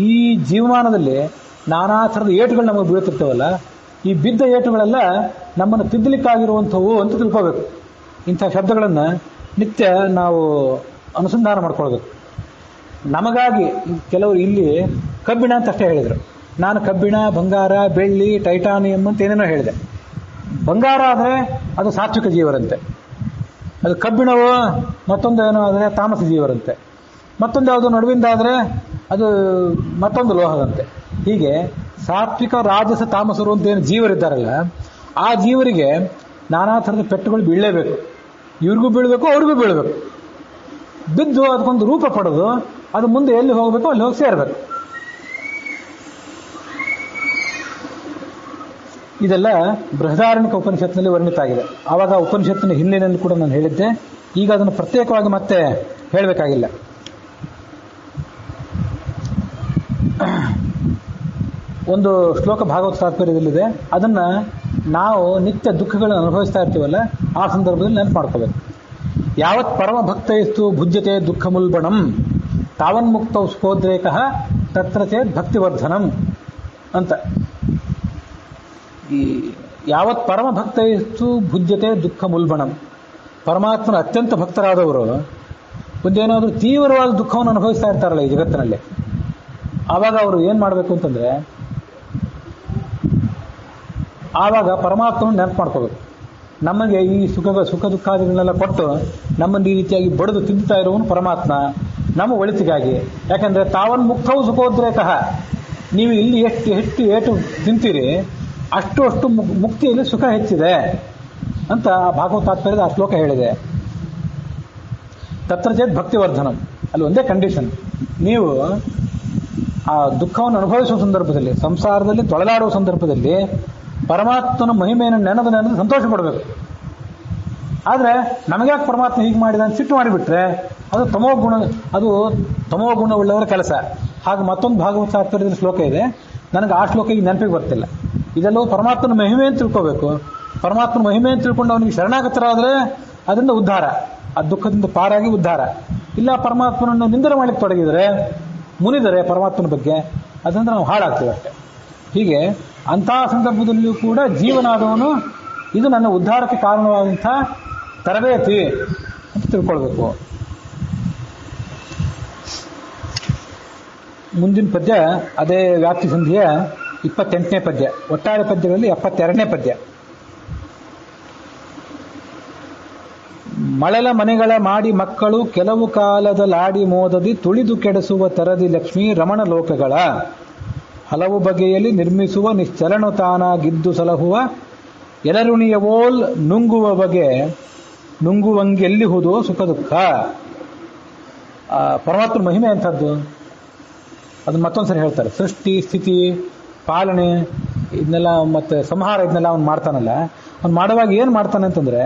ಈ ಜೀವಮಾನದಲ್ಲಿ ನಾನಾ ಥರದ ಏಟುಗಳು ನಮಗೆ ಬೀಳ್ತಿರ್ತೇವಲ್ಲ, ಈ ಬಿದ್ದ ಏಟುಗಳೆಲ್ಲ ನಮ್ಮನ್ನು ತಿದ್ದಲಿಕ್ಕಾಗಿರುವಂಥವು ಅಂತ ತಿಳ್ಕೋಬೇಕು. ಇಂಥ ಶಬ್ದಗಳನ್ನು ನಿತ್ಯ ನಾವು ಅನುಸಂಧಾನ ಮಾಡ್ಕೊಳ್ಬೇಕು. ನಮಗಾಗಿ ಕೆಲವರು ಇಲ್ಲಿ ಕಬ್ಬಿಣ ಅಂತ ಅಷ್ಟೇ ಹೇಳಿದರು. ನಾನು ಕಬ್ಬಿಣ, ಬಂಗಾರ, ಬೆಳ್ಳಿ, ಟೈಟಾನಿಯಂ ಅಂತ ಏನೇನೋ ಹೇಳಿದೆ. ಬಂಗಾರ ಆದರೆ ಅದು ಸಾತ್ವಿಕ ಜೀವರಂತೆ, ಅದು ಕಬ್ಬಿಣವು ಮತ್ತೊಂದು ಏನೋ ಆದರೆ ತಾಮಸ ಜೀವರಂತೆ, ಮತ್ತೊಂದು ಯಾವುದು ನಡುವಿಂದಾದರೆ ಅದು ಮತ್ತೊಂದು ಲೋಹದಂತೆ. ಹೀಗೆ ಸಾತ್ವಿಕ, ರಾಜಸ, ತಾಮಸರು ಅಂತ ಏನು ಜೀವರಿದ್ದಾರಲ್ಲ, ಆ ಜೀವರಿಗೆ ನಾನಾ ಥರದ ಪೆಟ್ಟುಗಳು ಬೀಳಲೇಬೇಕು. ಇವ್ರಿಗೂ ಬೀಳಬೇಕು, ಅವ್ರಿಗೂ ಬೀಳಬೇಕು. ಬಿದ್ದು ಅದಕ್ಕೊಂದು ರೂಪ ಪಡೆದು ಅದು ಮುಂದೆ ಎಲ್ಲಿ ಹೋಗಬೇಕು ಅಲ್ಲಿ ಹೋಗಿ ಸೇರಬೇಕು. ಇದೆಲ್ಲ ಬೃಹದಾರಣ್ಯಕ ಉಪನಿಷತ್ನಲ್ಲಿ ವರ್ಣಿತ ಆಗಿದೆ. ಆವಾಗ ಉಪನಿಷತ್ತಿನ ಹಿನ್ನೆಲೆಯಲ್ಲಿ ಕೂಡ ನಾನು ಹೇಳಿದ್ದೆ. ಈಗ ಅದನ್ನು ಪ್ರತ್ಯೇಕವಾಗಿ ಮತ್ತೆ ಹೇಳಬೇಕಾಗಿಲ್ಲ. ಒಂದು ಶ್ಲೋಕ ಭಾಗವತ ತಾತ್ಪರ್ಯದಲ್ಲಿದೆ. ಅದನ್ನು ನಾವು ನಿತ್ಯ ದುಃಖಗಳನ್ನು ಅನುಭವಿಸ್ತಾ ಇರ್ತೀವಲ್ಲ, ಆ ಸಂದರ್ಭದಲ್ಲಿ ನೆನಪು ಮಾಡ್ಕೋಬೇಕು. ಯಾವತ್ ಪರಮ ಭಕ್ತೈಸ್ತು ಭುಜ್ಯತೆ ದುಃಖ ಮುಲ್ಬಣಂ ತಾವನ್ಮುಕ್ತೌ ಸುಖೋದ್ರೇಕ ತತ್ರ ಚೇತ್ ಭಕ್ತಿವರ್ಧನಂ ಅಂತ. ಈ ಯಾವತ್ ಪರಮ ಭಕ್ತೈಸ್ತು ಭುಜ್ಯತೆ ದುಃಖ ಮುಲ್ಬಣಂ, ಪರಮಾತ್ಮನ ಅತ್ಯಂತ ಭಕ್ತರಾದವರು ಒಂದೇನಾದರೂ ತೀವ್ರವಾದ ದುಃಖವನ್ನು ಅನುಭವಿಸ್ತಾ ಇರ್ತಾರಲ್ಲ ಈ ಜಗತ್ತಿನಲ್ಲಿ, ಆವಾಗ ಅವರು ಏನು ಮಾಡಬೇಕು ಅಂತಂದರೆ, ಆವಾಗ ಪರಮಾತ್ಮನ ನೆನಪು ಮಾಡ್ಕೋಬೇಕು. ನಮಗೆ ಈ ಸುಖ ದುಃಖಾದಿಗಳನ್ನೆಲ್ಲ ಕೊಟ್ಟು ನಮ್ಮನ್ನು ಈ ರೀತಿಯಾಗಿ ಬಡಿದು ತಿಂತಾ ಇರುವನು ಪರಮಾತ್ಮ ನಮ್ಮ ಒಳಿತಿಗಾಗಿ. ಯಾಕಂದರೆ ತಾವನ್ ಮುಕ್ತವು ಸುಖೋದ್ರೇಕ, ನೀವು ಇಲ್ಲಿ ಎಷ್ಟು ಏಟು ತಿಂತೀರಿ ಅಷ್ಟು ಮುಕ್ತಿಯಲ್ಲಿ ಸುಖ ಹೆಚ್ಚಿದೆ ಅಂತ ಭಾಗವತ ತಾತ್ಪರ್ಯದ ಆ ಶ್ಲೋಕ ಹೇಳಿದೆ. ತತ್ರ ಚೇತ್ ಭಕ್ತಿವರ್ಧನಂ, ಅಲ್ಲಿ ಒಂದೇ ಕಂಡೀಷನ್, ನೀವು ಆ ದುಃಖವನ್ನು ಅನುಭವಿಸುವ ಸಂದರ್ಭದಲ್ಲಿ, ಸಂಸಾರದಲ್ಲಿ ತೊಳಲಾಡುವ ಸಂದರ್ಭದಲ್ಲಿ ಪರಮಾತ್ಮನ ಮಹಿಮೆಯನ್ನು ನೆನೆದು ಸಂತೋಷ ಪಡಬೇಕು. ಆದರೆ ನಮಗ್ಯಾಕೆ ಪರಮಾತ್ಮ ಹೀಗೆ ಮಾಡಿದ ಅಂತ ಸಿಟ್ಟು ಮಾಡಿಬಿಟ್ರೆ ಅದು ತಮೋ ಗುಣವುಳ್ಳವರ ಕೆಲಸ. ಹಾಗೆ ಮತ್ತೊಂದು ಭಾಗವತ ತಾತ್ಪರ್ಯದ ಶ್ಲೋಕ ಇದೆ, ನನಗೆ ಆ ಶ್ಲೋಕ ಈಗ ನೆನಪಿಗೆ ಬರ್ತಿಲ್ಲ. ಇದೆಲ್ಲವೂ ಪರಮಾತ್ಮನ ಮಹಿಮೆ ಅಂತ ತಿಳ್ಕೋಬೇಕು. ಪರಮಾತ್ಮನ ಮಹಿಮೆ ಅಂತ ತಿಳ್ಕೊಂಡು ಅವನಿಗೆ ಶರಣಾಗತರಾದರೆ ಅದರಿಂದ ಉದ್ಧಾರ, ಆ ದುಃಖದಿಂದ ಪಾರಾಗಿ ಉದ್ಧಾರ. ಇಲ್ಲ ಪರಮಾತ್ಮನನ್ನು ನಿಂದನೆ ಮಾಡಲಿಕ್ಕೆ ತೊಡಗಿದರೆ, ಮುನಿದರೆ ಪರಮಾತ್ಮನ ಬಗ್ಗೆ, ಅದರಿಂದ ನಾವು ಹಾಳಾಗ್ತೀವಿ ಅಷ್ಟೆ. ಹೀಗೆ ಅಂತಹ ಸಂದರ್ಭದಲ್ಲಿಯೂ ಕೂಡ ಜೀವನಾದವನು ಇದು ನನ್ನ ಉದ್ಧಾರಕ್ಕೆ ಕಾರಣವಾದಂಥ ತರಬೇತಿ ಅಂತ ತಿಳ್ಕೊಳ್ಬೇಕು. ಮುಂದಿನ ಪದ್ಯ ಅದೇ ವ್ಯಾಪ್ತಿ ಸಂಧಿಯ 28ನೇ ಪದ್ಯ. ಒಟ್ಟಾರೆ ಪದ್ಯಗಳಲ್ಲಿ 72ನೇ ಪದ್ಯ. ಮಳಲ ಮನೆಗಳ ಮಾಡಿ ಮಕ್ಕಳು ಕೆಲವು ಕಾಲದ ಲಾಡಿ ಮೋದದಿ ತುಳಿದು ಕೆಡಿಸುವ ತರದಿ ಲಕ್ಷ್ಮೀ ರಮಣ ಲೋಕಗಳ ಹಲವು ಬಗೆಯಲ್ಲಿ ನಿರ್ಮಿಸುವ ನಿಶ್ಚಲನು ತಾನಾಗಿದ್ದು ಸಲಹುವ ಎಲರುಣಿಯವೋಲ್ ನುಂಗುವ ಬಗೆ ನುಂಗುವಂಗೆಲ್ಲಿಹುದು ಸುಖ ದುಃಖ. ಪರಮಾತ್ಮ ಮಹಿಮೆ ಅಂಥದ್ದು, ಅದನ್ನ ಮತ್ತೊಂದ್ಸರಿ ಹೇಳ್ತಾರೆ. ಸೃಷ್ಟಿ, ಸ್ಥಿತಿ, ಪಾಲನೆ ಇದನ್ನೆಲ್ಲ ಮತ್ತೆ ಸಂಹಾರ ಇದನ್ನೆಲ್ಲ ಅವ್ನು ಮಾಡ್ತಾನಲ್ಲ, ಅವ್ನು ಮಾಡುವಾಗ ಏನು ಮಾಡ್ತಾನೆ ಅಂತಂದರೆ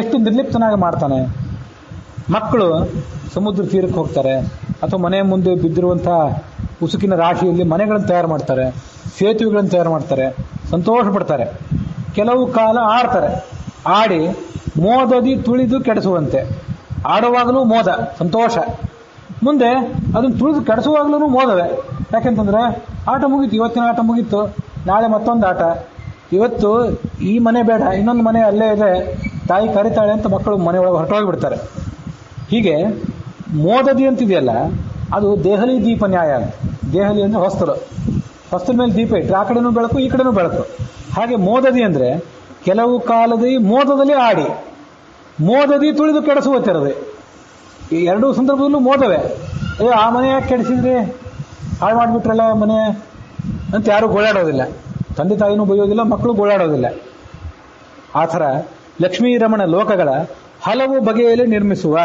ಎಷ್ಟು ನಿರ್ಲಿಪ್ತನಾಗಿ ಮಾಡ್ತಾನೆ. ಮಕ್ಕಳು ಸಮುದ್ರ ತೀರಕ್ಕೆ ಹೋಗ್ತಾರೆ, ಅಥವಾ ಮನೆ ಮುಂದೆ ಬಿದ್ದಿರುವಂಥ ಉಸುಕಿನ ರಾಶಿಯಲ್ಲಿ ಮನೆಗಳನ್ನು ತಯಾರು ಮಾಡ್ತಾರೆ, ಸೇತುವೆಗಳನ್ನು ತಯಾರು ಮಾಡ್ತಾರೆ, ಸಂತೋಷ ಪಡ್ತಾರೆ. ಕೆಲವು ಕಾಲ ಆಡ್ತಾರೆ, ಆಡಿ ಮೋದದಿ ತುಳಿದು ಕೆಡಿಸುವಂತೆ. ಆಡುವಾಗಲೂ ಮೋದ, ಸಂತೋಷ. ಮುಂದೆ ಅದನ್ನು ತುಳಿದು ಕೆಡಿಸುವಾಗಲೂ ಮೋದವೇ. ಯಾಕೆಂತಂದರೆ ಆಟ ಮುಗೀತು, ಇವತ್ತಿನ ಆಟ ಮುಗೀತು, ನಾಳೆ ಮತ್ತೊಂದು ಆಟ. ಇವತ್ತು ಈ ಮನೆ ಬೇಡ, ಇನ್ನೊಂದು ಮನೆ ಅಲ್ಲೇ ಇದೆ, ತಾಯಿ ಕರಿತಾಳೆ ಅಂತ ಮಕ್ಕಳು ಮನೆಯೊಳಗೆ ಹೊರಟೋಗಿಬಿಡ್ತಾರೆ. ಹೀಗೆ ಮೋದದಿ ಅಂತಿದೆಯಲ್ಲ, ಅದು ದೇಹಲಿ ದೀಪ ನ್ಯಾಯ ಅಂತ. ದೇಹಲಿ ಅಂದರೆ ಹೊಸ್ತಲ ಮೇಲೆ ದೀಪ ಇಟ್ಟರೆ ಆ ಕಡೆನೂ ಬೆಳಕು, ಈ ಕಡೆನೂ ಬೆಳಕು. ಹಾಗೆ ಮೋದದಿ ಅಂದರೆ ಕೆಲವು ಕಾಲದಲ್ಲಿ ಮೋದದಲ್ಲಿ ಆಡಿ ಮೋದದಿ ತುಳಿದು ಕೆಡಿಸುವತ್ತಿರದೆ. ಈ ಎರಡೂ ಸಂದರ್ಭದಲ್ಲೂ ಮೋದವೇ. ಆ ಮನೆ ಯಾಕೆ ಕೆಡಿಸಿದ್ರಿ, ಹಾಳು ಮಾಡಿಬಿಟ್ರಲ್ಲ ಮನೆ ಅಂತ ಯಾರೂ ಗೋಳಾಡೋದಿಲ್ಲ. ತಂದೆ ತಾಯಿನೂ ಬೈಯೋದಿಲ್ಲ, ಮಕ್ಕಳು ಗೋಳಾಡೋದಿಲ್ಲ. ಆ ಥರ ಲಕ್ಷ್ಮೀರಮಣ ಲೋಕಗಳ ಹಲವು ಬಗೆಯಲ್ಲಿ ನಿರ್ಮಿಸುವ,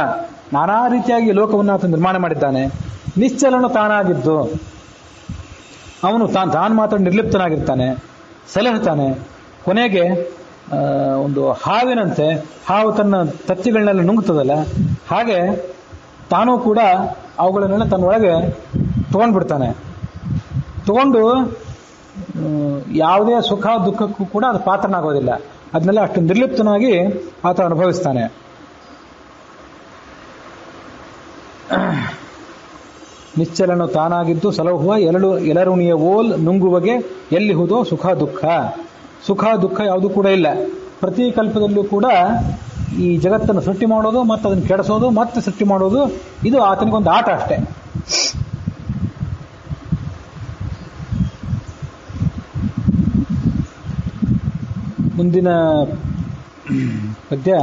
ನಾನಾ ರೀತಿಯಾಗಿ ಲೋಕವನ್ನು ಆತ ನಿರ್ಮಾಣ ಮಾಡಿದ್ದಾನೆ. ನಿಶ್ಚಲನು ತಾನಾಗಿದ್ದು ಅವನು ತಾನು ಮಾತ್ರ ನಿರ್ಲಿಪ್ತನಾಗಿರ್ತಾನೆ, ಸಲಹುತ್ತಾನೆ. ಕೊನೆಗೆ ಒಂದು ಹಾವಿನಂತೆ, ಹಾವು ತನ್ನ ತತ್ತಿಗಳನ್ನೆಲ್ಲ ನುಂಗ್ತದಲ್ಲ, ಹಾಗೆ ತಾನೂ ಕೂಡ ಅವುಗಳನ್ನೆಲ್ಲ ತನ್ನೊಳಗೆ ತೊಗೊಂಡ್ಬಿಡ್ತಾನೆ. ತಗೊಂಡು ಯಾವುದೇ ಸುಖ ದುಃಖಕ್ಕೂ ಕೂಡ ಅದು ಪಾತ್ರನಾಗೋದಿಲ್ಲ. ಅದನ್ನೆಲ್ಲ ಅಷ್ಟು ನಿರ್ಲಿಪ್ತನಾಗಿ ಆತ ಅನುಭವಿಸ್ತಾನೆ. ನಿಶ್ಚಲನು ತಾನಾಗಿದ್ದು ಸಲಹುವ ಎಲರುಣಿಯ ಓಲ್ ನುಂಗುವಗೆ ಎಲ್ಲಿಹುದೋ ಸುಖ ದುಃಖ. ಸುಖ ದುಃಖ ಯಾವುದೂ ಕೂಡ ಇಲ್ಲ. ಪ್ರತಿ ಕಲ್ಪದಲ್ಲೂ ಕೂಡ ಈ ಜಗತ್ತನ್ನು ಸೃಷ್ಟಿ ಮಾಡೋದು, ಮತ್ತು ಅದನ್ನು ಕೆಡಿಸೋದು, ಮತ್ತೆ ಸೃಷ್ಟಿ ಮಾಡೋದು, ಇದು ಆತನಿಗೊಂದು ಆಟ ಅಷ್ಟೇ. ಮುಂದಿನ ಪದ್ಯ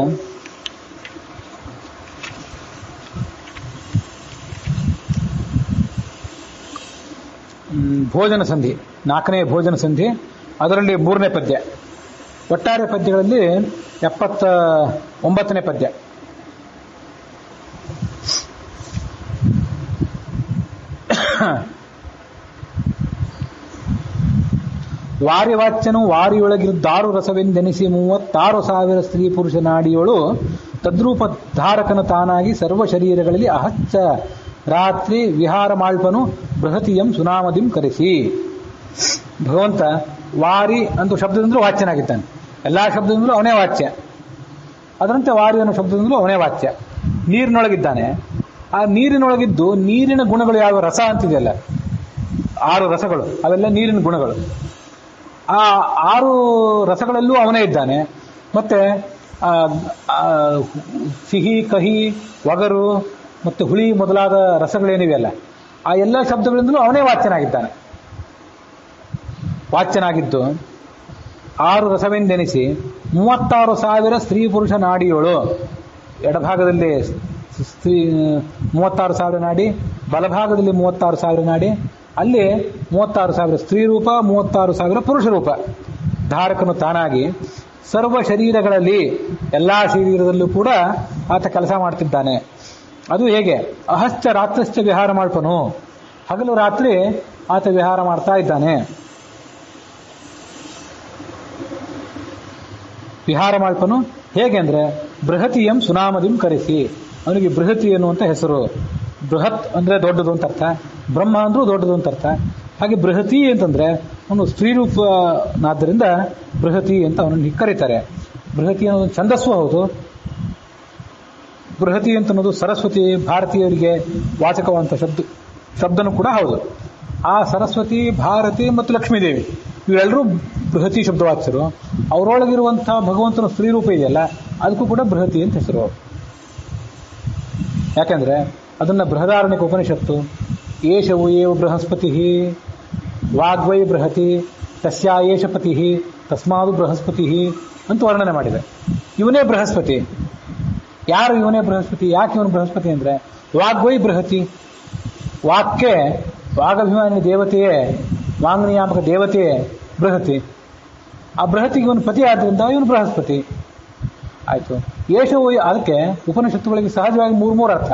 ಭೋಜನ ಸಂಧಿ, 4ನೇ ಭೋಜನ ಸಂಧಿ, ಅದರಲ್ಲಿ 3ನೇ ಪದ್ಯ. ಒಟ್ಟಾರೆ ಪದ್ಯಗಳಲ್ಲಿ 79ನೇ ಪದ್ಯ. ವಾರಿವಾಚ್ಯನು ವಾರಿಯೊಳಗಿದ್ದಾರು ರಸವೆಂದೆನಿಸಿ 36,000 ಸ್ತ್ರೀ ಪುರುಷ ನಾಡಿಯೊಳು ತದ್ರೂಪ ಧಾರಕನು ತಾನಾಗಿ ಸರ್ವ ಶರೀರಗಳಲ್ಲಿ ಅಹಚ್ಚ ರಾತ್ರಿ ವಿಹಾರ ಮಾಳ್ಪನು ಬೃಹತಿಯಂ ಸುನಾಮದಿಂ ಕರೆಸಿ. ಭಗವಂತ ವಾರಿ ಅಂತ ಶಬ್ದದಿಂದಲೂ ವಾಚ್ಯನಾಗಿದ್ದಾನೆ, ಎಲ್ಲಾ ಶಬ್ದದಿಂದಲೂ ಅವನೇ ವಾಚ್ಯ. ಅದರಂತೆ ವಾರಿ ಅನ್ನೋ ಶಬ್ದದಿಂದಲೂ ಅವನೇ ವಾಚ್ಯ. ನೀರಿನೊಳಗಿದ್ದಾನೆ. ಆ ನೀರಿನೊಳಗಿದ್ದು ನೀರಿನ ಗುಣಗಳು ಯಾವ ರಸ ಅಂತಿದೆಯಲ್ಲ, 6 ರಸಗಳು, ಅವೆಲ್ಲ ನೀರಿನ ಗುಣಗಳು. ಆ 6 ರಸಗಳಲ್ಲೂ ಅವನೇ ಇದ್ದಾನೆ. ಮತ್ತೆ ಸಿಹಿ, ಕಹಿ, ಒಗರು ಮತ್ತು ಹುಳಿ ಮೊದಲಾದ ರಸಗಳೇನಿವೆಯಲ್ಲ, ಆ ಎಲ್ಲ ಶಬ್ದಗಳಿಂದಲೂ ಅವನೇ ವಾಚ್ಯನಾಗಿದ್ದಾನೆ. ವಾಚ್ಯನಾಗಿದ್ದು 6 ರಸವೆಂದೆನಿಸಿ 36,000 ಸ್ತ್ರೀ ಪುರುಷ ನಾಡಿಯೋಳು, ಎಡಭಾಗದಲ್ಲಿ 36,000 ನಾಡಿ, ಬಲಭಾಗದಲ್ಲಿ 36,000 ನಾಡಿ, ಅಲ್ಲಿ 36,000 ಸ್ತ್ರೀ ರೂಪ, 36,000 ಪುರುಷ ರೂಪ. ಧಾರಕನು ತಾನಾಗಿ ಸರ್ವ ಶರೀರಗಳಲ್ಲಿ, ಎಲ್ಲಾ ಶರೀರದಲ್ಲೂ ಕೂಡ ಆತ ಕೆಲಸ ಮಾಡ್ತಿದ್ದಾನೆ. ಅದು ಹೇಗೆ? ಅಹಶ್ಚ ರಾತ್ರಶ್ಚ ವಿಹಾರ ಮಾಡ್ಪನು, ಹಗಲು ರಾತ್ರಿ ಆತ ವಿಹಾರ ಮಾಡ್ತಾ ಇದ್ದಾನೆ. ವಿಹಾರ ಮಾಡ್ಪನು ಹೇಗೆ ಅಂದ್ರೆ ಬೃಹತಿಯಂ ಸುನಾಮದಿಂ ಕರೆಸಿ. ಅವನಿಗೆ ಬೃಹತಿ ಎನ್ನುವಂತ ಹೆಸರು. ಬೃಹತ್ ಅಂದ್ರೆ ದೊಡ್ಡದು ಅಂತ ಅರ್ಥ, ಬ್ರಹ್ಮ ಅಂದ್ರೂ ದೊಡ್ಡದು ಅಂತ ಅರ್ಥ. ಹಾಗೆ ಬೃಹತಿ ಅಂತಂದ್ರೆ ಅವನು ಸ್ತ್ರೀರೂಪನಾದ್ದರಿಂದ ಬೃಹತಿ ಅಂತ ಅವನನ್ನು ಕರೀತಾರೆ. ಬೃಹತಿ ಅನ್ನೋದು ಛಂದಸ್ಸು ಹೌದು. ಬೃಹತಿ ಅಂತ ಅನ್ನೋದು ಸರಸ್ವತಿ ಭಾರತೀಯರಿಗೆ ವಾಚಕವಂತ ಶಬ್ದನೂ ಕೂಡ ಹೌದು. ಆ ಸರಸ್ವತಿ, ಭಾರತಿ ಮತ್ತು ಲಕ್ಷ್ಮೀದೇವಿ ಇವೆಲ್ಲರೂ ಬೃಹತಿ ಶಬ್ದವಾಚ್ಯರು. ಅವರೊಳಗಿರುವಂತಹ ಭಗವಂತನ ಸ್ತ್ರೀರೂಪ ಇದೆಯಲ್ಲ, ಅದಕ್ಕೂ ಕೂಡ ಬೃಹತಿ ಅಂತ ಹೆಸರು. ಯಾಕೆಂದ್ರೆ ಅದನ್ನ ಬೃಹದಾರಣ್ಯಕ ಉಪನಿಷತ್ತು ಏಷವು ಏವ ಬೃಹಸ್ಪತಿ ವಾಗ್ವೈ ಬೃಹತಿ ತಸ್ಯಾ ಏಷ ಪತಿ ತಸ್ಮಾದು ಬೃಹಸ್ಪತಿ ಅಂತ ವರ್ಣನೆ ಮಾಡಿದೆ. ಇವನೇ ಬೃಹಸ್ಪತಿ. ಯಾರು ಇವನೇ ಬೃಹಸ್ಪತಿ? ಯಾಕೆ ಇವನು ಬೃಹಸ್ಪತಿ ಅಂದ್ರೆ ವಾಗ್ವೈ ಬೃಹತಿ, ವಾಕ್ಗೆ ವಾಗಭಿಮಾನಿ ದೇವತೆಯೇ, ವಾಂಗ್ನಿಯಾಮಕ ದೇವತೆಯೇ ಬೃಹತಿ. ಆ ಬೃಹತಿಗೆ ಇವನು ಪತಿ ಆದ್ರಿಂದ ಇವನು ಬೃಹಸ್ಪತಿ ಆಯ್ತು. ಏಷವು, ಅದಕ್ಕೆ ಉಪನಿಷತ್ತುಗಳಿಗೆ ಸಹಜವಾಗಿ 3 ಅರ್ಥ.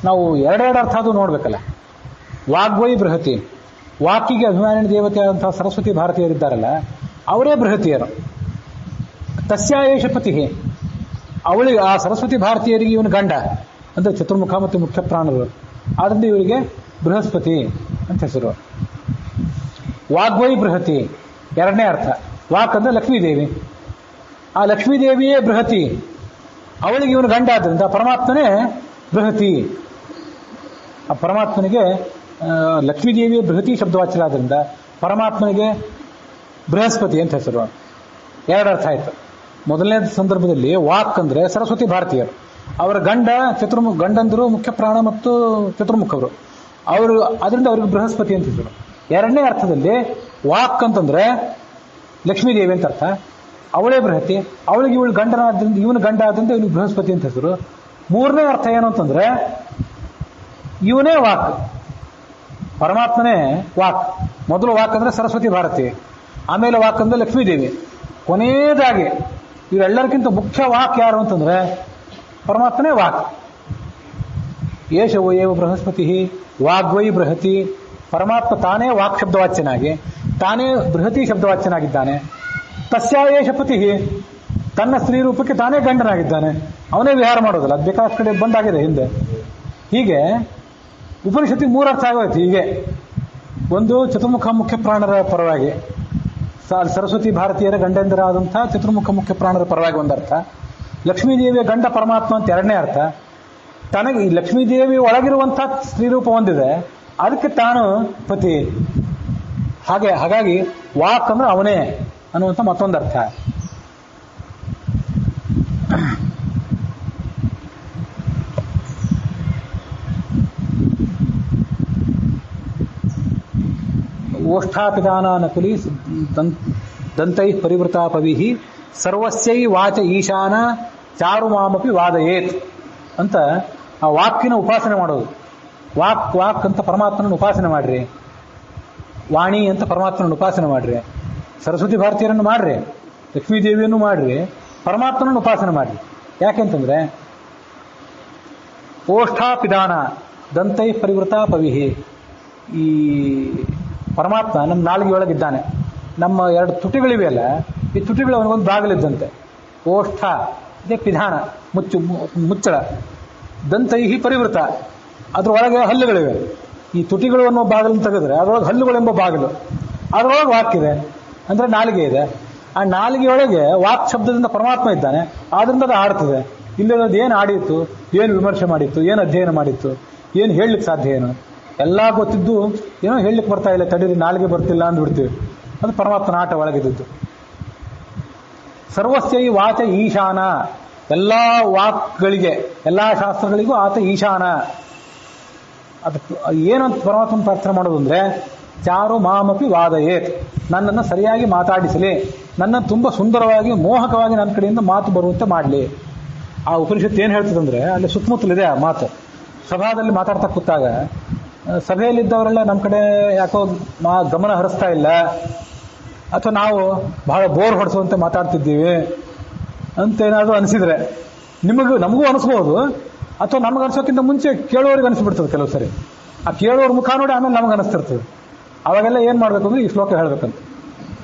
ನಾವು 2 ಅರ್ಥ ಅದು ನೋಡ್ಬೇಕಲ್ಲ. ವಾಗ್ವೈ ಬೃಹತಿ, ವಾಕಿಗೆ ಅಭಿಮಾನಿ ದೇವತೆ ಆದಂತಹ ಸರಸ್ವತಿ ಭಾರತೀಯರಿದ್ದಾರಲ್ಲ, ಅವರೇ ಬೃಹತಿಯರು. ತಸ್ಯಾ ಏಷ ಪತಿ, ಅವಳಿಗೆ ಆ ಸರಸ್ವತಿ ಭಾರತೀಯರಿಗೆ ಇವನು ಗಂಡ ಅಂದ್ರೆ ಚತುರ್ಮುಖ ಮತ್ತು ಮುಖ್ಯ ಪ್ರಾಣರು, ಆದ್ರಿಂದ ಇವರಿಗೆ ಬೃಹಸ್ಪತಿ ಅಂತ ಹೆಸರು. ವಾಗ್ವೈ ಬೃಹತಿ 2ನೇ ಅರ್ಥ. ವಾಕ್ ಅಂದ್ರೆ ಲಕ್ಷ್ಮೀದೇವಿ, ಆ ಲಕ್ಷ್ಮೀದೇವಿಯೇ ಬೃಹತಿ, ಅವಳಿಗೆ ಇವನು ಗಂಡ ಆದ್ರಿಂದ ಪರಮಾತ್ಮನೇ ಬೃಹತಿ. ಆ ಪರಮಾತ್ಮನಿಗೆ ಲಕ್ಷ್ಮೀದೇವಿಯ ಬೃಹತಿ ಶಬ್ದವಾಚ್ಯರಾದ್ರಿಂದ ಪರಮಾತ್ಮನಿಗೆ ಬೃಹಸ್ಪತಿ ಅಂತ ಹೆಸರು. 2 ಅರ್ಥ ಆಯ್ತು. ಮೊದಲನೇ ಸಂದರ್ಭದಲ್ಲಿ ವಾಕ್ ಅಂದ್ರೆ ಸರಸ್ವತಿ ಭಾರತೀಯರು, ಅವರ ಗಂಡಂದರು ಮುಖ್ಯ ಪ್ರಾಣ ಮತ್ತು ಚತುರ್ಮುಖವರು, ಅವರು ಅದರಿಂದ ಅವ್ರಿಗೆ ಬೃಹಸ್ಪತಿ ಅಂತ ಹೆಸರು. 2ನೇ ಅರ್ಥದಲ್ಲಿ ವಾಕ್ ಅಂತಂದ್ರೆ ಲಕ್ಷ್ಮೀದೇವಿ ಅಂತ ಅರ್ಥ, ಅವಳೇ ಬೃಹತಿ, ಅವಳಿಗೆ ಇವಳು ಗಂಡನಾದ್ರಿಂದ ಇವನು ಗಂಡ ಆದ್ರಿಂದ ಇವನು ಬೃಹಸ್ಪತಿ ಅಂತ ಹೆಸರು. 3ನೇ ಅರ್ಥ ಏನು ಅಂತಂದ್ರೆ ಇವನೇ ವಾಕ್, ಪರಮಾತ್ಮನೇ ವಾಕ್. ಮೊದಲು ವಾಕ್ ಅಂದ್ರೆ ಸರಸ್ವತಿ ಭಾರತಿ, ಆಮೇಲೆ ವಾಕ್ ಅಂದ್ರೆ ಲಕ್ಷ್ಮೀದೇವಿ, ಕೊನೆಯದಾಗಿ ಇವರೆಲ್ಲರಿಗಿಂತ ಮುಖ್ಯ ವಾಕ್ ಯಾರು ಅಂತಂದ್ರೆ ಪರಮಾತ್ಮನೇ ವಾಕ್. ಏಷವೋ ಏವ ಬೃಹಸ್ಪತಿ ವಾಗ್ವೈ ಬೃಹತಿ, ಪರಮಾತ್ಮ ತಾನೇ ವಾಕ್ ಶಬ್ದವಾಚ್ಯನಾಗಿ ತಾನೇ ಬೃಹತಿ ಶಬ್ದವಾಚ್ಯನಾಗಿದ್ದಾನೆ. ತಸ್ಯಾ ಏಷ ಪತಿ, ತನ್ನ ಸ್ತ್ರೀ ರೂಪಕ್ಕೆ ತಾನೇ ಗಂಡನಾಗಿದ್ದಾನೆ, ಅವನೇ ವಿಹಾರ ಮಾಡೋದಲ್ಲ, ಅದು ಬೇಕಾದ ಕಡೆ ಬಂದಾಗಿದೆ ಹಿಂದೆ. ಹೀಗೆ ಉಪನಿಷತ್ತಿಗೆ 3 ಅರ್ಥ ಆಗೋಯ್ತು. ಹೀಗೆ ಒಂದು ಚತುರ್ಮುಖ ಮುಖ್ಯ ಪ್ರಾಣರ ಪರವಾಗಿ, ಸರಸ್ವತಿ ಭಾರತೀಯರ ಗಂಡಂದರಾದಂತಹ ಚತುರ್ಮುಖ ಮುಖ್ಯ ಪ್ರಾಣರ ಪರವಾಗಿ ಒಂದರ್ಥ, ಲಕ್ಷ್ಮೀದೇವಿಯ ಗಂಡ ಪರಮಾತ್ಮ ಅಂತ 2ನೇ ಅರ್ಥ. ತನಗೆ ಈ ಲಕ್ಷ್ಮೀದೇವಿ ಒಳಗಿರುವಂತಹ ಸ್ತ್ರೀರೂಪ ಹೊಂದಿದೆ, ಅದಕ್ಕೆ ತಾನು ಪತಿ. ಹಾಗಾಗಿ ವಾಕ್ ಅಂದ್ರೆ ಅವನೇ ಅನ್ನುವಂಥ ಮತ್ತೊಂದರ್ಥ. ಓಷ್ಠಾಪಿದಾನ ನಕುಲಿ ದಂತೈ ಪರಿವೃತಾ ಪವಿಃ ಸರ್ವಸ್ಯೈ ವಾಚ ಈಶಾನ ಚಾರು ಮಾಮಪಿ ವಾದಯೇತ್ ಅಂತ ಆ ವಾಕಿನ ಉಪಾಸನೆ ಮಾಡೋದು. ವಾಕ್ ಅಂತ ಪರಮಾತ್ಮನ ಉಪಾಸನೆ ಮಾಡ್ರಿ, ವಾಣಿ ಅಂತ ಪರಮಾತ್ಮನ ಉಪಾಸನೆ ಮಾಡ್ರಿ, ಸರಸ್ವತಿ ಭಾರತೀಯರನ್ನು ಮಾಡ್ರಿ, ಲಕ್ಷ್ಮೀದೇವಿಯನ್ನು ಮಾಡ್ರಿ, ಪರಮಾತ್ಮನನ್ನು ಉಪಾಸನೆ ಮಾಡ್ರಿ. ಯಾಕೆಂತಂದ್ರೆ ಓಷ್ಠಾಪಿದಾನ ದಂತೈ ಪರಿವೃತ ಪವಿಃ, ಈ ಪರಮಾತ್ಮ ನಮ್ಮ ನಾಲಿಗೆಯೊಳಗಿದ್ದಾನೆ. ನಮ್ಮ 2 ತುಟಿಗಳಿವೆಯಲ್ಲ, ಈ ತುಟಿಗಳು ಅವನಿಗೊಂದು ಬಾಗಿಲಿದ್ದಂತೆ. ಓಷ್ಠ ಇದೇ ಪಿಧಾನ, ಮುಚ್ಚಳ. ದಂತೈ ಪರಿವೃತ, ಅದರೊಳಗೆ ಹಲ್ಲುಗಳಿವೆ. ಈ ತುಟಿಗಳು ಅನ್ನೋ ಬಾಗಿಲನ್ನು ತೆಗೆದ್ರೆ ಅದರೊಳಗೆ ಹಲ್ಲುಗಳೆಂಬ ಬಾಗಿಲು, ಅದರೊಳಗೆ ವಾಕಿದೆ, ಅಂದ್ರೆ ನಾಲಿಗೆ ಇದೆ. ಆ ನಾಲಿಗೆಯೊಳಗೆ ವಾಕ್ ಶಬ್ದದಿಂದ ಪರಮಾತ್ಮ ಇದ್ದಾನೆ, ಆದ್ರಿಂದ ಅದು ಆಡ್ತದೆ. ಇಲ್ಲದ ಏನು ಆಡಿತ್ತು, ಏನು ವಿಮರ್ಶೆ ಮಾಡಿತ್ತು, ಏನು ಅಧ್ಯಯನ ಮಾಡಿತ್ತು, ಏನು ಹೇಳಲಿಕ್ಕೆ ಸಾಧ್ಯ, ಏನು ಎಲ್ಲ ಗೊತ್ತಿದ್ದು ಏನೋ ಹೇಳಲಿಕ್ಕೆ ಬರ್ತಾ ಇಲ್ಲ, ತಡೀರಿ ನಾಲಿಗೆ ಬರ್ತಿಲ್ಲ ಅಂದ್ಬಿಡ್ತೀವಿ. ಅದು ಪರಮಾತ್ಮನ ಆಟ ಒಳಗಿದ್ದು. ಸರ್ವಸ್ಯೈ ವಾಚ ಈಶಾನ, ಎಲ್ಲ ವಾಕ್ಗಳಿಗೆ, ಎಲ್ಲ ಶಾಸ್ತ್ರಗಳಿಗೂ ಆತ ಈಶಾನ. ಅದು ಏನಂತ ಪರಮಾತ್ಮನ ಪ್ರಾರ್ಥನೆ ಮಾಡೋದು ಅಂದ್ರೆ ಚಾರು ಮಾಮಪಿ ವಾದಯೇತ್, ನನ್ನನ್ನು ಸರಿಯಾಗಿ ಮಾತಾಡಿಸಲಿ, ನನ್ನ ತುಂಬ ಸುಂದರವಾಗಿ ಮೋಹಕವಾಗಿ ನನ್ನ ಕಡೆಯಿಂದ ಮಾತು ಬರುವಂತೆ ಮಾಡಲಿ. ಆ ಉಪನಿಷತ್ತು ಏನು ಹೇಳ್ತದಂದ್ರೆ, ಅಲ್ಲಿ ಸುತ್ತಮುತ್ತಲಿದೆ ಆ ಮಾತು. ಸಭಾದಲ್ಲಿ ಮಾತಾಡ್ತಾ ಕೂತಾಗ ಸಭೆಯಲ್ಲಿದ್ದವರೆಲ್ಲ ನಮ್ಮ ಕಡೆ ಯಾಕೋ ಗಮನ ಹರಿಸ್ತಾ ಇಲ್ಲ, ಅಥವಾ ನಾವು ಬಹಳ ಬೋರ್ ಹೊಡಿಸುವಂತೆ ಮಾತಾಡ್ತಿದ್ದೀವಿ ಅಂತೇನಾದರೂ ಅನಿಸಿದ್ರೆ ನಮಗೂ ಅನಿಸ್ಬೋದು, ಅಥವಾ ನಮಗೆ ಅನಿಸೋಕ್ಕಿಂತ ಮುಂಚೆ ಕೇಳೋರಿಗೆ ಅನಿಸ್ಬಿಡ್ತದೆ ಕೆಲವು ಸರಿ. ಆ ಕೇಳೋರ ಮುಖ ನೋಡಿ ಆಮೇಲೆ ನಮಗೆ ಅನಿಸ್ತಿರ್ತದೆ. ಅವಾಗೆಲ್ಲ ಏನು ಮಾಡಬೇಕು ಅಂದ್ರೆ ಈ ಶ್ಲೋಕ ಹೇಳ್ಬೇಕಂತ.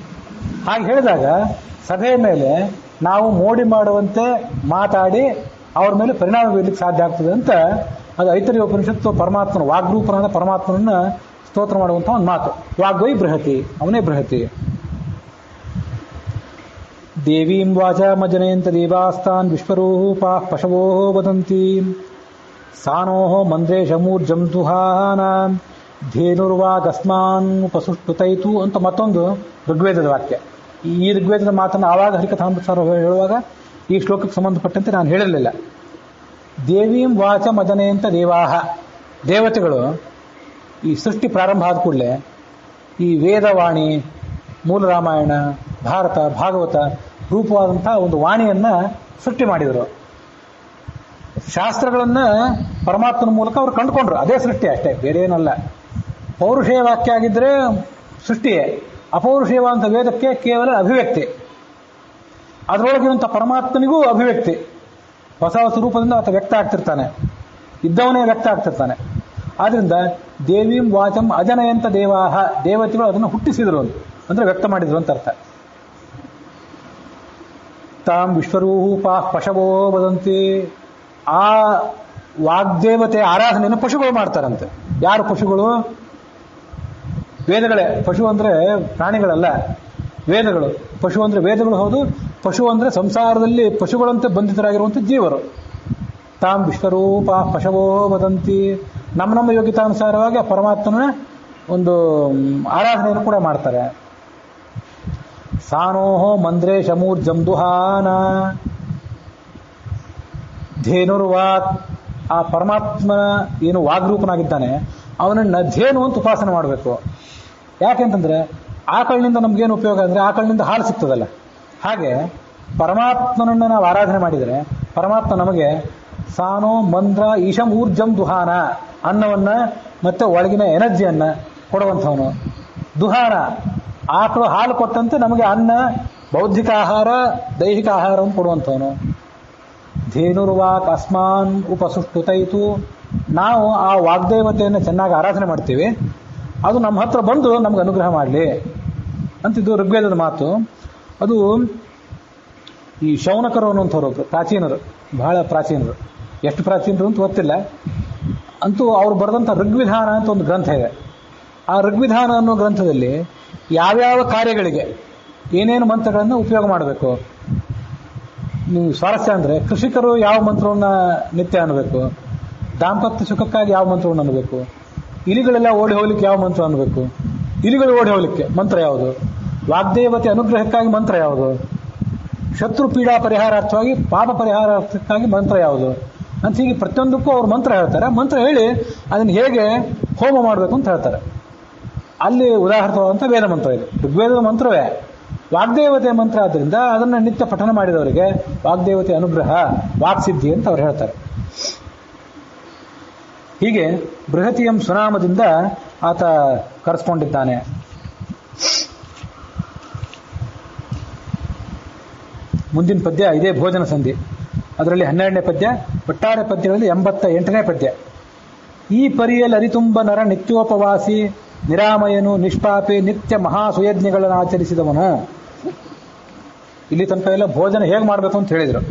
ಹಾಗೆ ಹೇಳಿದಾಗ ಸಭೆಯ ಮೇಲೆ ನಾವು ಮೋಡಿ ಮಾಡುವಂತೆ ಮಾತಾಡಿ ಅವ್ರ ಮೇಲೆ ಪರಿಣಾಮ ಬೀರಲಿಕ್ಕೆ ಸಾಧ್ಯ ಆಗ್ತದೆ ಅಂತ ಅದು ಐತರೇಯ ಉಪನಿಷತ್ತು ಪರಮಾತ್ಮನ ವಾಗ್ರೂಪನಾದ ಪರಮಾತ್ಮನನ್ನ ಸ್ತೋತ್ರ ಮಾಡುವಂಥ ಒಂದು ಮಾತು. ವಾಗ್ವೈ ಬೃಹತಿ, ಅವನೇ ಬೃಹತಿ. ದೇವೀಂ ವಾಚಮಜನಯಂತ ದೇವಾಸ್ತಾನ್ ವಿಶ್ವರೂಪಾ ಪಶವೋ ವದಂತಿ ಸಾನೋ ಮಂದ್ರೇಶಮೂರ್ಜಂ ದುಹಾನ ಧೇನುರ್ವಾಗಸ್ಮಾನ್ ಉಪಸುಷ್ಟುತೈತು ಅಂತ ಮತ್ತೊಂದು ಋಗ್ವೇದದ ವಾಕ್ಯ. ಈ ಋಗ್ವೇದದ ಮಾತನ್ನು ಆವಾಗ ಹರಿಕಥಾಮೃತ ಹೇಳುವಾಗ ಈ ಶ್ಲೋಕಕ್ಕೆ ಸಂಬಂಧಪಟ್ಟಂತೆ ನಾನು ಹೇಳಿರಲಿಲ್ಲ. ದೇವೀಂ ವಾಚಮಜನಯಂತ ದೇವಾಹ, ದೇವತೆಗಳು ಈ ಸೃಷ್ಟಿ ಪ್ರಾರಂಭ ಆದ ಕೂಡಲೇ ಈ ವೇದವಾಣಿ, ಮೂಲ ರಾಮಾಯಣ, ಭಾರತ, ಭಾಗವತ ರೂಪವಾದಂಥ ಒಂದು ವಾಣಿಯನ್ನ ಸೃಷ್ಟಿ ಮಾಡಿದರು. ಶಾಸ್ತ್ರಗಳನ್ನ ಪರಮಾತ್ಮನ ಮೂಲಕ ಅವರು ಕಂಡುಕೊಂಡ್ರು. ಅದೇ ಸೃಷ್ಟಿ ಅಷ್ಟೇ, ಬೇರೆ ಏನಲ್ಲ. ಪೌರುಷೇಯ ವಾಕ್ಯ ಆಗಿದ್ರೆ ಸೃಷ್ಟಿಯೇ, ಅಪೌರುಷೇಯವಾದಂಥ ವೇದಕ್ಕೆ ಕೇವಲ ಅಭಿವ್ಯಕ್ತಿ. ಅದರೊಳಗಿರುವಂಥ ಪರಮಾತ್ಮನಿಗೂ ಅಭಿವ್ಯಕ್ತಿ, ಹೊಸ ಹೊಸ ರೂಪದಿಂದ ಆತ ವ್ಯಕ್ತ ಆಗ್ತಿರ್ತಾನೆ, ಇದ್ದವನೇ ವ್ಯಕ್ತ ಆಗ್ತಿರ್ತಾನೆ. ಆದ್ರಿಂದ ದೇವೀಂ ವಾಚಂ ಅಜನಯಂತ ದೇವಾಹ, ದೇವತೆಗಳು ಅದನ್ನು ಹುಟ್ಟಿಸಿದರು ಅಂದ್ರೆ ವ್ಯಕ್ತ ಮಾಡಿದ್ರು ಅಂತ ಅರ್ಥ. ತಾಂ ವಿಶ್ವರೂಪಾ ಪಶವೋ ವದಂತಿ, ಆ ವಾಗ್ದೇವತೆ ಆರಾಧನೆಯನ್ನು ಪಶುಗಳು ಮಾಡ್ತಾರಂತೆ. ಯಾರು ಪಶುಗಳು? ವೇದಗಳೇ. ಪಶು ಅಂದ್ರೆ ಪ್ರಾಣಿಗಳಲ್ಲ, ವೇದಗಳು. ಪಶು ಅಂದ್ರೆ ವೇದಗಳು ಹೌದು, ಪಶು ಅಂದ್ರೆ ಸಂಸಾರದಲ್ಲಿ ಪಶುಗಳಂತೆ ಬಂಧಿತರಾಗಿರುವಂಥ ಜೀವರು. ತಾಂ ವಿಶ್ವರೂಪಾ ಪಶವೋ ವದಂತಿ, ನಮ್ಮ ಯೋಗ್ಯತಾನುಸಾರವಾಗಿ ಆ ಪರಮಾತ್ಮನ ಒಂದು ಆರಾಧನೆಯನ್ನು ಕೂಡ ಮಾಡ್ತಾರೆ. ಸಾನೋಹೋ ಮಂದ್ರೇಶಮೂರ್ಜಂ ದುಹಾನ ಧೇನುರ್ವಾಕ್, ಆ ಪರಮಾತ್ಮ ಏನು ವಾಗ್ರೂಪನಾಗಿದ್ದಾನೆ ಅವನನ್ನ ಧೇನು ಅಂತ ಉಪಾಸನೆ ಮಾಡಬೇಕು. ಯಾಕೆಂತಂದ್ರೆ ಆಕಳಿನಿಂದ ನಮ್ಗೇನು ಉಪಯೋಗ ಅಂದ್ರೆ ಆಕಳಿನಿಂದ ಹಾಲು ಸಿಗ್ತದಲ್ಲ, ಹಾಗೆ ಪರಮಾತ್ಮನನ್ನ ನಾವು ಆರಾಧನೆ ಮಾಡಿದರೆ ಪರಮಾತ್ಮ ನಮಗೆ ಸಾನೋ ಮಂದ್ರ ಈಶಂ ಊರ್ಜಂ ದುಹಾನ, ಅನ್ನವನ್ನ ಮತ್ತೆ ಒಳಗಿನ ಎನರ್ಜಿಯನ್ನ ಕೊಡುವಂಥವನು. ದುಹಾನ, ಆಕಳು ಹಾಲು ಕೊಟ್ಟಂತೆ ನಮಗೆ ಅನ್ನ, ಬೌದ್ಧಿಕ ಆಹಾರ, ದೈಹಿಕ ಆಹಾರವನ್ನು ಕೊಡುವಂಥವನು. ಧೇನುರ್ವಾಕ್ ಅಸ್ಮಾನ್ ಉಪಸುಷ್ಟುತೈತು, ನಾವು ಆ ವಾಗ್ದೇವತೆಯನ್ನು ಚೆನ್ನಾಗಿ ಆರಾಧನೆ ಮಾಡ್ತೀವಿ, ಅದು ನಮ್ಮ ಹತ್ರ ಬಂದು ನಮ್ಗೆ ಅನುಗ್ರಹ ಮಾಡಲಿ ಅಂತಿದ್ದು ಋಗ್ವೇದದ ಮಾತು. ಅದು ಈ ಶೌನಕರು ಅನ್ನುವಂಥವ್ರು ಪ್ರಾಚೀನರು, ಬಹಳ ಪ್ರಾಚೀನರು, ಎಷ್ಟು ಪ್ರಾಚೀನರು ಅಂತ ಗೊತ್ತಿಲ್ಲ. ಅಂತೂ ಅವ್ರು ಬರೆದಂಥ ಋಗ್ವಿಧಾನ ಅಂತ ಒಂದು ಗ್ರಂಥ ಇದೆ. ಆ ಋಗ್ವಿಧಾನ ಅನ್ನೋ ಗ್ರಂಥದಲ್ಲಿ ಯಾವ್ಯಾವ ಕಾರ್ಯಗಳಿಗೆ ಏನೇನು ಮಂತ್ರಗಳನ್ನು ಉಪಯೋಗ ಮಾಡಬೇಕು. ನೀವು ಸ್ವಾರಸ್ಯ ಅಂದರೆ ಕೃಷಿಕರು ಯಾವ ಮಂತ್ರವನ್ನ ನಿತ್ಯ ಅನ್ನಬೇಕು, ದಾಂಪತ್ಯ ಸುಖಕ್ಕಾಗಿ ಯಾವ ಮಂತ್ರವನ್ನು ಅನ್ನಬೇಕು, ಇಲಿಗಳೆಲ್ಲ ಓಡಿ ಹೋಗ್ಲಿಕ್ಕೆ ಯಾವ ಮಂತ್ರ ಅನ್ನಬೇಕು, ಇಲಿಗಳು ಓಡಿ ಹೋಗ್ಲಿಕ್ಕೆ ಮಂತ್ರ ಯಾವುದು, ವಾಗ್ದೇವತೆ ಅನುಗ್ರಹಕ್ಕಾಗಿ ಮಂತ್ರ ಯಾವುದು, ಶತ್ರು ಪೀಡಾ ಪರಿಹಾರಾರ್ಥವಾಗಿ ಪಾಪ ಪರಿಹಾರಾರ್ಥಕ್ಕಾಗಿ ಮಂತ್ರ ಯಾವುದು ಅಂತ ಹೀಗೆ ಪ್ರತಿಯೊಂದಕ್ಕೂ ಅವ್ರು ಮಂತ್ರ ಹೇಳ್ತಾರೆ. ಮಂತ್ರ ಹೇಳಿ ಅದನ್ನು ಹೇಗೆ ಹೋಮ ಮಾಡಬೇಕು ಅಂತ ಹೇಳ್ತಾರೆ. ಅಲ್ಲಿ ಉದಾಹರಣವಾದಂಥ ವೇದ ಮಂತ್ರ ಇದೆ, ಋಗ್ವೇದದ ಮಂತ್ರವೇ. ವಾಗ್ದೇವತೆ ಮಂತ್ರ ಆದ್ದರಿಂದ ಅದನ್ನು ನಿತ್ಯ ಪಠನ ಮಾಡಿದವರಿಗೆ ವಾಗ್ದೇವತೆ ಅನುಗ್ರಹ ವಾಕ್ಸಿದ್ಧಿ ಅಂತ ಅವ್ರು ಹೇಳ್ತಾರೆ. ಹೀಗೆ ಬೃಹತಿಯಂ ಸುನಾಮದಿಂದ ಆತ ಕರೆಸ್ಕೊಂಡಿದ್ದಾನೆ. ಮುಂದಿನ ಪದ್ಯ ಇದೇ ಭೋಜನ ಸಂಧಿ. ಅದರಲ್ಲಿ 12ನೇ ಪದ್ಯ, ಒಟ್ಟಾರೆ ಪದ್ಯಗಳಲ್ಲಿ 88ನೇ ಪದ್ಯ. ಈ ಪರಿಯಲ್ಲಿ ಅರಿತುಂಬ ನರ ನಿತ್ಯೋಪವಾಸಿ ನಿರಾಮಯನು ನಿಷ್ಪಾಪಿ ನಿತ್ಯ ಮಹಾಸುಯಜ್ಞಗಳನ್ನು ಆಚರಿಸಿದವನು. ಇಲ್ಲಿ ತನಕ ಎಲ್ಲ ಭೋಜನ ಹೇಗೆ ಮಾಡಬೇಕು ಅಂತ ಹೇಳಿದರು.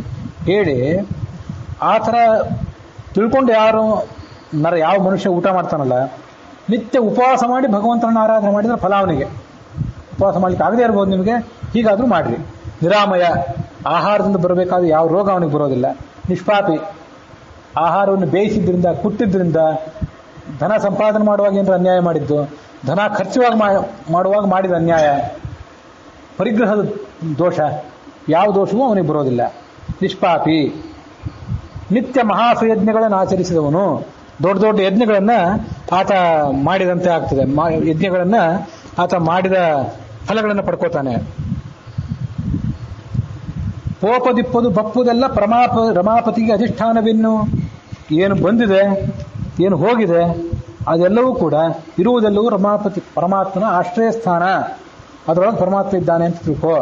ಹೇಳಿ ಆ ಥರ ತಿಳ್ಕೊಂಡು ಯಾರು ನರ ಯಾವ ಮನುಷ್ಯ ಊಟ ಮಾಡ್ತಾನಲ್ಲ, ನಿತ್ಯ ಉಪವಾಸ ಮಾಡಿ ಭಗವಂತನ ಆರಾಧನೆ ಮಾಡಿದ್ರೆ ಫಲ ಅವನಿಗೆ. ಉಪವಾಸ ಮಾಡಲಿಕ್ಕೆ ಆಗದೇ ಇರ್ಬೋದು ನಿಮಗೆ, ಹೀಗಾದರೂ ಮಾಡಿರಿ. ನಿರಾಮಯ, ಆಹಾರದಿಂದ ಬರಬೇಕಾದ ಯಾವ ರೋಗ ಅವನಿಗೆ ಬರೋದಿಲ್ಲ. ನಿಷ್ಪಾಪಿ, ಆಹಾರವನ್ನು ಬೇಯಿಸಿದ್ರಿಂದ ಕುಟ್ಟಿದ್ರಿಂದ ಧನ ಸಂಪಾದನೆ ಮಾಡುವಾಗ ಏನಾರು ಅನ್ಯಾಯ ಮಾಡಿದ್ದು, ಧನ ಖರ್ಚುವಾಗ ಮಾಡುವಾಗ ಮಾಡಿದ ಅನ್ಯಾಯ, ಪರಿಗ್ರಹದ ದೋಷ, ಯಾವ ದೋಷವೂ ಅವನಿಗೆ ಬರೋದಿಲ್ಲ. ನಿಷ್ಪಾಪಿ, ನಿತ್ಯ ಮಹಾಸುಯಜ್ಞಗಳನ್ನು ಆಚರಿಸಿದವನು. ದೊಡ್ಡ ದೊಡ್ಡ ಯಜ್ಞಗಳನ್ನು ಆತ ಮಾಡಿದಂತೆ ಆಗ್ತದೆ. ಯಜ್ಞಗಳನ್ನು ಆತ ಮಾಡಿದ ಫಲಗಳನ್ನು ಪಡ್ಕೋತಾನೆ. ಪೋಪದಿಪ್ಪದು ಬಪ್ಪುದೆಲ್ಲ ರಮಾಪತಿಗೆ ಅಧಿಷ್ಠಾನವೆನ್ನು. ಏನು ಬಂದಿದೆ, ಏನು ಹೋಗಿದೆ, ಅದೆಲ್ಲವೂ ಕೂಡ ಇರುವುದೆಲ್ಲವೂ ರಮಾಪತಿ ಪರಮಾತ್ಮನ ಆಶ್ರಯ ಸ್ಥಾನ. ಅದರೊಳಗೆ ಪರಮಾತ್ಮ ಇದ್ದಾನೆ ಅಂತ ತಿಳ್ಕೋ.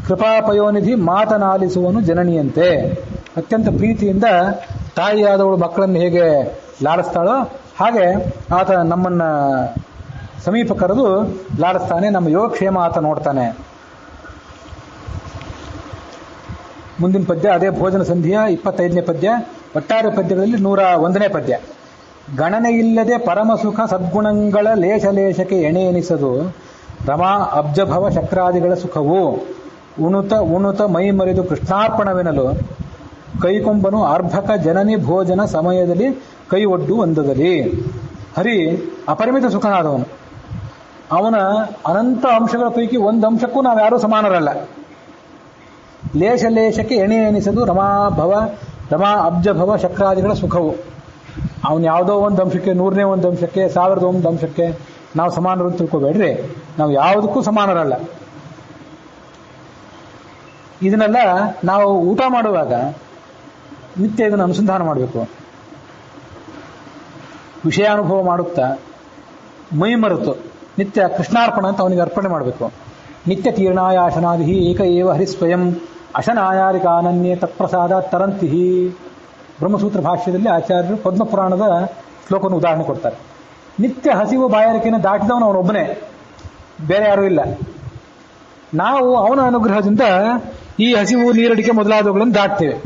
ಕೃಪಾಪಯೋನಿಧಿ ಮಾತನಾಲಿಸುವನು ಜನನಿಯಂತೆ. ಅತ್ಯಂತ ಪ್ರೀತಿಯಿಂದ ತಾಯಿಯಾದವಳು ಮಕ್ಕಳನ್ನು ಹೇಗೆ ಲಾಡಿಸ್ತಾಳೋ ಹಾಗೆ ಆತ ನಮ್ಮನ್ನ ಸಮೀಪ ಕರೆದು ಲಾಡಿಸ್ತಾನೆ. ನಮ್ಮ ಯೋಗಕ್ಷೇಮ ಆತ ನೋಡ್ತಾನೆ. ಮುಂದಿನ ಪದ್ಯ ಅದೇ ಭೋಜನ ಸಂಧಿಯ 25ನೇ ಪದ್ಯ. ಒಟ್ಟಾರೆ ಪದ್ಯಗಳಲ್ಲಿ 101ನೇ ಪದ್ಯ. ಗಣನೆಯಿಲ್ಲದೆ ಪರಮಸುಖ ಸದ್ಗುಣಗಳ ಲೇಷಲೇಷಕ್ಕೆ ಎಣೆ ಎನಿಸದು ರಮಾ ಅಬ್ಜಭವ ಶಕ್ರಾದಿಗಳ ಸುಖವು. ಉಣುತ ಮೈ ಮರೆದು ಕೃಷ್ಣಾರ್ಪಣವೆನಲು ಕೈಕೊಂಬನು ಅರ್ಭಕ ಜನನಿ ಭೋಜನ ಸಮಯದಲ್ಲಿ ಕೈ ಒಡ್ಡು ಒಂದದಲ್ಲಿ. ಹರಿ ಅಪರಿಮಿತ ಸುಖನಾದವನು. ಅವನ ಅನಂತ ಅಂಶಗಳ ಪೈಕಿ ಒಂದು ಅಂಶಕ್ಕೂ ನಾವು ಯಾರೂ ಸಮಾನರಲ್ಲ. ಲೇಷ ಲೇಷಕ್ಕೆ ಎಣೆ ಎನಿಸದು ರಮಾ ಅಬ್ಜಭವ ಶಕ್ರಾದಿಗಳ ಸುಖವು. ಅವನು ಯಾವುದೋ ಒಂದು ಅಂಶಕ್ಕೆ, 100ನೇ ಒಂದು ಅಂಶಕ್ಕೆ, 1001 ಅಂಶಕ್ಕೆ ನಾವು ಸಮಾನರು ಅಂತ ತಿಳ್ಕೊಬೇಡ್ರಿ. ನಾವು ಯಾವುದಕ್ಕೂ ಸಮಾನರಲ್ಲ. ಇದನ್ನೆಲ್ಲ ನಾವು ಊಟ ಮಾಡುವಾಗ ನಿತ್ಯ ಇದನ್ನು ಅನುಸಂಧಾನ ಮಾಡಬೇಕು. ವಿಷಯಾನುಭವ ಮಾಡುತ್ತಾ ಮೈ ಮರೆತು ನಿತ್ಯ ಕೃಷ್ಣಾರ್ಪಣ ಅಂತ ಅವನಿಗೆ ಅರ್ಪಣೆ ಮಾಡಬೇಕು. ನಿತ್ಯ ತೀರ್ಣಾಯಾಶನಾದಿ ಏಕ ಏವ ಹರಿ ಸ್ವಯಂ ಅಶನಾಯಾರಿಕಾನನ್ಯೇ ತತ್ಪ್ರಸಾದ ತರಂತಿ. ಬ್ರಹ್ಮಸೂತ್ರ ಭಾಷ್ಯದಲ್ಲಿ ಆಚಾರ್ಯರು ಪದ್ಮಪುರಾಣದ ಶ್ಲೋಕವನ್ನು ಉದಾಹರಣೆ ಕೊಡ್ತಾರೆ. ನಿತ್ಯ ಹಸಿವು ಬಾಯಾರಿಕೆಯನ್ನು ದಾಟಿದವನು ಅವನೊಬ್ಬನೇ, ಬೇರೆ ಯಾರೂ ಇಲ್ಲ. ನಾವು ಅವನ ಅನುಗ್ರಹದಿಂದ ಈ ಹಸಿವು ನೀರಡಿಕೆ ಮೊದಲಾದವುಗಳನ್ನು ದಾಟ್ತೇವೆ.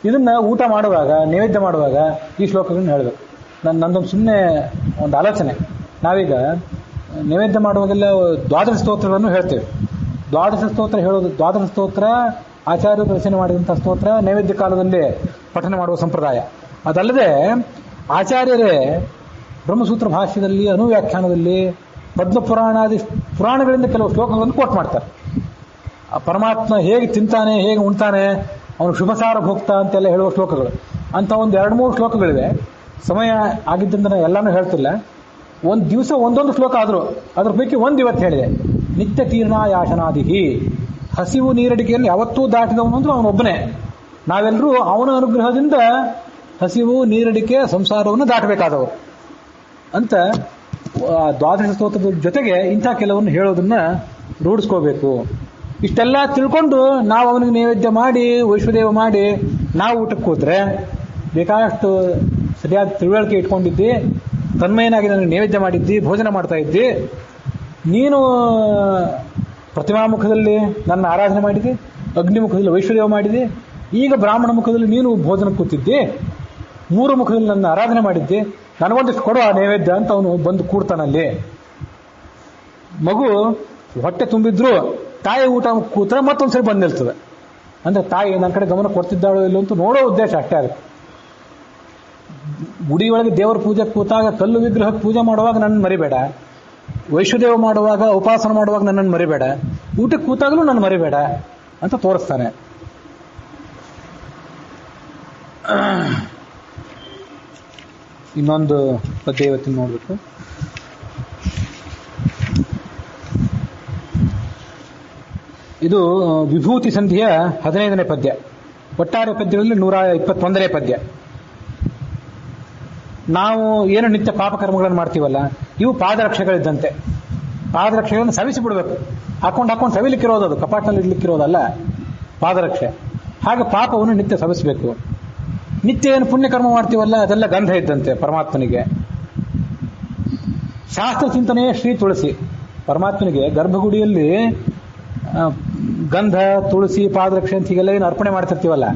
ಇದನ್ನ ಊಟ ಮಾಡುವಾಗ, ನೈವೇದ್ಯ ಮಾಡುವಾಗ ಈ ಶ್ಲೋಕಗಳನ್ನು ಹೇಳಬೇಕು. ನಂದೊಂದು ಸುಮ್ಮನೆ ಒಂದು ಆಲೋಚನೆ. ನಾವೀಗ ನೈವೇದ್ಯ ಮಾಡುವಾಗೆಲ್ಲ ದ್ವಾದಶ ಸ್ತೋತ್ರಗಳನ್ನು ಹೇಳ್ತೇವೆ. ದ್ವಾದಶ ಸ್ತೋತ್ರ ಹೇಳೋದು, ದ್ವಾದಶ ಸ್ತೋತ್ರ ಆಚಾರ್ಯರು ರಚನೆ ಮಾಡಿದಂಥ ಸ್ತೋತ್ರ ನೈವೇದ್ಯ ಕಾಲದಲ್ಲಿ ಪಠನೆ ಮಾಡುವ ಸಂಪ್ರದಾಯ. ಅದಲ್ಲದೆ ಆಚಾರ್ಯರೇ ಬ್ರಹ್ಮಸೂತ್ರ ಭಾಷ್ಯದಲ್ಲಿ, ಅನುವ್ಯಾಖ್ಯಾನದಲ್ಲಿ, ಪದ್ಮಪುರಾಣಾದಿ ಪುರಾಣಗಳಿಂದ ಕೆಲವು ಶ್ಲೋಕಗಳನ್ನು ಕೋಟ್ ಮಾಡ್ತಾರೆ. ಆ ಪರಮಾತ್ಮ ಹೇಗೆ ತಿಂತಾನೆ, ಹೇಗೆ ಉಣ್ತಾನೆ, ಅವನು ಶುಭಸಾರ ಭೋಕ್ತ ಅಂತೆಲ್ಲ ಹೇಳುವ ಶ್ಲೋಕಗಳು. ಅಂತ ಒಂದು 2-3 ಶ್ಲೋಕಗಳಿವೆ. ಸಮಯ ಆಗಿದ್ದರಿಂದ ನಾನು ಎಲ್ಲಾನು ಹೇಳ್ತಿಲ್ಲ. ಒಂದು ದಿವಸ ಒಂದೊಂದು ಶ್ಲೋಕ ಆದರೂ ಅದ್ರ ಪೈಕಿ ಒಂದು ಇವತ್ತು ಹೇಳಿದೆ. ನಿತ್ಯ ತೀರ್ಣಾಯಾಶನಾದಿಹಿ, ಹಸಿವು ನೀರಡಿಕೆಯನ್ನು ಯಾವತ್ತೂ ದಾಟಿದವನು ಅಂದ್ರೆ ಅವನೊಬ್ಬನೇ. ನಾವೆಲ್ಲರೂ ಅವನ ಅನುಗ್ರಹದಿಂದ ಹಸಿವು ನೀರಡಿಕೆ ಸಂಸಾರವನ್ನು ದಾಟಬೇಕಾದವರು ಅಂತ ದ್ವಾದಶ ಸ್ತೋತ್ರದ ಜೊತೆಗೆ ಇಂಥ ಕೆಲವನ್ನು ಹೇಳೋದನ್ನ ರೂಢಿಸ್ಕೋಬೇಕು. ಇಷ್ಟೆಲ್ಲ ತಿಳ್ಕೊಂಡು ನಾವು ಅವನಿಗೆ ನೈವೇದ್ಯ ಮಾಡಿ ವೈಶ್ವದೇವ ಮಾಡಿ ನಾವು ಊಟಕ್ಕೆ ಕೂತ್ರೆ ಬೇಕಾದಷ್ಟು ಸರಿಯಾದ ತಿಳುವಳಿಕೆ ಇಟ್ಕೊಂಡಿದ್ದಿ, ತನ್ಮಯನಾಗಿ ನನಗೆ ನೈವೇದ್ಯ ಮಾಡಿದ್ದಿ, ಭೋಜನ ಮಾಡ್ತಾ ಇದ್ದಿ. ನೀನು ಪ್ರತಿಮಾ ಮುಖದಲ್ಲಿ ನನ್ನ ಆರಾಧನೆ ಮಾಡಿದ್ದಿ, ಅಗ್ನಿ ಮುಖದಲ್ಲಿ ವೈಶ್ವದೇವ ಮಾಡಿದ್ದಿ, ಈಗ ಬ್ರಾಹ್ಮಣ ಮುಖದಲ್ಲಿ ನೀನು ಭೋಜನಕ್ಕೆ ಕೂತಿದ್ದಿ, 3 ಮುಖದಲ್ಲಿ ನನ್ನ ಆರಾಧನೆ ಮಾಡಿದ್ದಿ, ನನಗೊಂದಿಷ್ಟು ಕೊಡು ಆ ನೈವೇದ್ಯ ಅಂತ ಅವನು ಬಂದು ಕೂಡ್ತಾನಲ್ಲಿ. ಮಗು ಹೊಟ್ಟೆ ತುಂಬಿದ್ರು ತಾಯಿ ಊಟ ಕೂತ್ರೆ ಮತ್ತೊಂದ್ಸರಿ ಬಂದು ನಿಲ್ತದೆ. ಅಂದ್ರೆ ತಾಯಿ ನನ್ನ ಕಡೆ ಗಮನ ಕೊಡ್ತಿದ್ದಾಳೋ ಇಲ್ಲೋ ಅಂತ ನೋಡೋ ಉದ್ದೇಶ ಅಷ್ಟೇ ಆಗುತ್ತೆ. ಗುಡಿಯೊಳಗೆ ದೇವರ ಪೂಜೆ ಕೂತಾಗ ಕಲ್ಲು ವಿಗ್ರಹಕ್ಕೆ ಪೂಜೆ ಮಾಡುವಾಗ ನನ್ನ ಮರಿಬೇಡ, ವೈಶ್ವದೇವ ಮಾಡುವಾಗ ಉಪಾಸನ ಮಾಡುವಾಗ ನನ್ನನ್ನು ಮರಿಬೇಡ, ಊಟಕ್ಕೆ ಕೂತಾಗಲೂ ನನ್ನ ಮರಿಬೇಡ ಅಂತ ತೋರಿಸ್ತಾನೆ. ಇನ್ನೊಂದು ಪದ್ಯ ಇವತ್ತಿನ ನೋಡ್ಬೇಕು. ಇದು ವಿಭೂತಿ ಸಂಧಿಯ 15ನೇ ಪದ್ಯ. ಒಟ್ಟಾರೆ ಪದ್ಯಗಳಲ್ಲಿ 121ನೇ ಪದ್ಯ. ನಾವು ಏನು ನಿತ್ಯ ಪಾಪಕರ್ಮಗಳನ್ನು ಮಾಡ್ತೀವಲ್ಲ, ಇವು ಪಾದರಕ್ಷೆಗಳಿದ್ದಂತೆ. ಪಾದರಕ್ಷೆಗಳನ್ನು ಸವಿಸಿ ಬಿಡಬೇಕು. ಹಾಕೊಂಡು ಸವಿಲಿಕ್ಕಿರೋದು, ಅದು ಕಪಾಟಿನಲ್ಲಿ ಇಡ್ಲಿಕ್ಕಿರೋದಲ್ಲ ಪಾದರಕ್ಷೆ. ಹಾಗೆ ಪಾಪವನ್ನು ನಿತ್ಯ ಸವಿಸಬೇಕು. ನಿತ್ಯ ಏನು ಪುಣ್ಯಕರ್ಮ ಮಾಡ್ತೀವಲ್ಲ, ಅದೆಲ್ಲ ಗಂಧ ಇದ್ದಂತೆ ಪರಮಾತ್ಮನಿಗೆ. ಶಾಸ್ತ್ರ ಚಿಂತನೆಯೇ ಶ್ರೀ ತುಳಸಿ. ಪರಮಾತ್ಮನಿಗೆ ಗರ್ಭಗುಡಿಯಲ್ಲಿ ಗಂಧ, ತುಳಸಿ, ಪಾದರಕ್ಷೆ ಅಂತ ಹೀಗೆಲ್ಲ ಏನು ಅರ್ಪಣೆ ಮಾಡ್ತಿರ್ತೀವಲ್ಲ,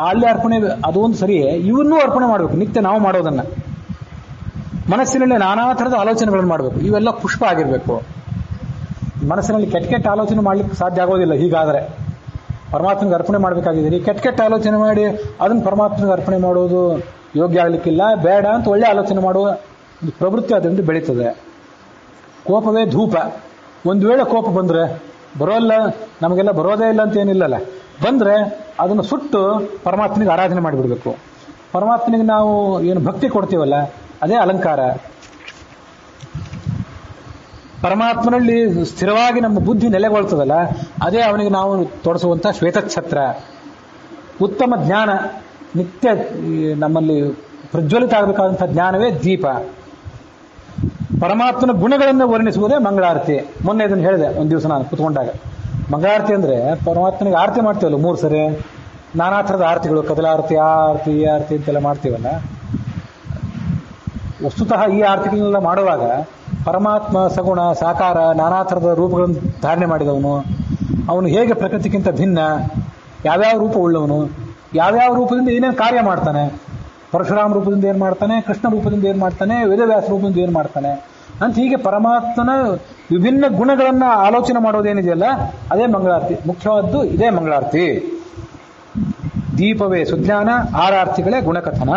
ಅಲ್ಲಿ ಅರ್ಪಣೆ ಅದು ಒಂದು ಸರಿಯೇ. ಇವನ್ನೂ ಅರ್ಪಣೆ ಮಾಡಬೇಕು ನಿತ್ಯ ನಾವು ಮಾಡೋದನ್ನ. ಮನಸ್ಸಿನಲ್ಲಿ ನಾನಾ ಥರದ ಆಲೋಚನೆಗಳನ್ನು ಮಾಡಬೇಕು. ಇವೆಲ್ಲ ಪುಷ್ಪ ಆಗಿರಬೇಕು. ಮನಸ್ಸಿನಲ್ಲಿ ಕೆಟ್ಟ ಆಲೋಚನೆ ಮಾಡ್ಲಿಕ್ಕೆ ಸಾಧ್ಯ ಆಗೋದಿಲ್ಲ. ಹೀಗಾದರೆ ಪರಮಾತ್ಮನಿಗೆ ಅರ್ಪಣೆ ಮಾಡಬೇಕಾಗಿದೆ. ಕೆಟ್ಟ ಆಲೋಚನೆ ಮಾಡಿ ಅದನ್ನು ಪರಮಾತ್ಮನಿಗೆ ಅರ್ಪಣೆ ಮಾಡೋದು ಯೋಗ್ಯ ಆಗಲಿಕ್ಕಿಲ್ಲ. ಬೇಡ ಅಂತ ಒಳ್ಳೆ ಆಲೋಚನೆ ಮಾಡುವ ಪ್ರವೃತ್ತಿ ಅದರಿಂದ ಬೆಳೀತದೆ. ಕೋಪವೇ ಧೂಪ. ಒಂದು ವೇಳೆ ಕೋಪ ಬಂದರೆ ಬರೋಲ್ಲ, ನಮಗೆಲ್ಲ ಬರೋದೇ ಇಲ್ಲ ಅಂತ ಏನಿಲ್ಲಲ್ಲ, ಬಂದರೆ ಅದನ್ನು ಸುಟ್ಟು ಪರಮಾತ್ಮನಿಗೆ ಆರಾಧನೆ ಮಾಡಿಬಿಡ್ಬೇಕು. ಪರಮಾತ್ಮನಿಗೆ ನಾವು ಏನು ಭಕ್ತಿ ಕೊಡ್ತೀವಲ್ಲ, ಅದೇ ಅಲಂಕಾರ. ಪರಮಾತ್ಮನಲ್ಲಿ ಸ್ಥಿರವಾಗಿ ನಮ್ಮ ಬುದ್ಧಿ ನೆಲೆಗೊಳ್ತದಲ್ಲ, ಅದೇ ಅವನಿಗೆ ನಾವು ತೊಡಸುವಂಥ ಶ್ವೇತಛತ್ರ. ಉತ್ತಮ ಜ್ಞಾನ ನಿತ್ಯ ನಮ್ಮಲ್ಲಿ ಪ್ರಜ್ವಲಿತ ಆಗಬೇಕಾದಂಥ ಜ್ಞಾನವೇ ದೀಪ. ಪರಮಾತ್ಮನ ಗುಣಗಳನ್ನು ವರ್ಣಿಸುವುದೇ ಮಂಗಳಾರತಿ. ಮೊನ್ನೆ ಇದನ್ನು ಹೇಳಿದೆ ಒಂದು ದಿವಸ ನಾನು ಕೂತ್ಕೊಂಡಾಗ. ಮಂಗಳಾರತಿ ಅಂದರೆ ಪರಮಾತ್ಮನಿಗೆ ಆರತಿ ಮಾಡ್ತೀವಲ್ಲ 3 ಸರಿ, ನಾನಾ ಥರದ ಆರತಿಗಳು, ಕದಲಾರತಿ, ಆ ಆರತಿ, ಈ ಆರತಿ ಅಂತೆಲ್ಲ ಮಾಡ್ತೀವಲ್ಲ. ವಸ್ತುತಃ ಈ ಆರತಿಗಳನ್ನೆಲ್ಲ ಮಾಡುವಾಗ ಪರಮಾತ್ಮ ಸಗುಣ ಸಾಕಾರ ನಾನಾ ಥರದ ರೂಪಗಳನ್ನು ಧಾರಣೆ ಮಾಡಿದವನು. ಅವನು ಹೇಗೆ ಪ್ರಕೃತಿಗಿಂತ ಭಿನ್ನ, ಯಾವ್ಯಾವ ರೂಪ ಉಳ್ಳವನು, ಯಾವ್ಯಾವ ರೂಪದಿಂದ ಏನೇನು ಕಾರ್ಯ ಮಾಡ್ತಾನೆ, ಪರಶುರಾಮ ರೂಪದಿಂದ ಏನು ಮಾಡ್ತಾನೆ, ಕೃಷ್ಣ ರೂಪದಿಂದ ಏನು ಮಾಡ್ತಾನೆ, ವೇದವ್ಯಾಸ ರೂಪದಿಂದ ಏನು ಮಾಡ್ತಾನೆ ಅಂತ ಹೀಗೆ ಪರಮಾತ್ಮನ ವಿಭಿನ್ನ ಗುಣಗಳನ್ನು ಆಲೋಚನೆ ಮಾಡೋದೇನಿದೆಯಲ್ಲ, ಅದೇ ಮಂಗಳಾರತಿ. ಮುಖ್ಯವಾದ್ದು ಇದೇ ಮಂಗಳಾರತಿ. ದೀಪವೇ ಸುಜ್ಞಾನ, ಆರಾರ್ತಿಗಳೇ ಗುಣಕಥನ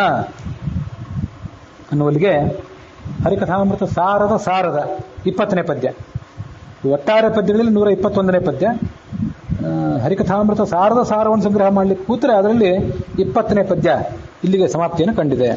ಅನ್ನುವಲ್ಲಿಗೆ ಹರಿಕಥಾಮೃತ ಸಾರದ 20ನೇ ಪದ್ಯ. ಒಟ್ಟಾರೆ ಪದ್ಯಗಳಲ್ಲಿ 121ನೇ ಪದ್ಯ. ಹರಿಕಥಾಮೃತ ಸಾರವನ್ನು ಸಂಗ್ರಹ ಮಾಡಲಿಕ್ಕೆ ಕೂತ್ರೆ ಅದರಲ್ಲಿ 20ನೇ ಪದ್ಯ ಇಲ್ಲಿಗೆ ಸಮಾಪ್ತಿಯನ್ನು ಕಂಡಿದೆ.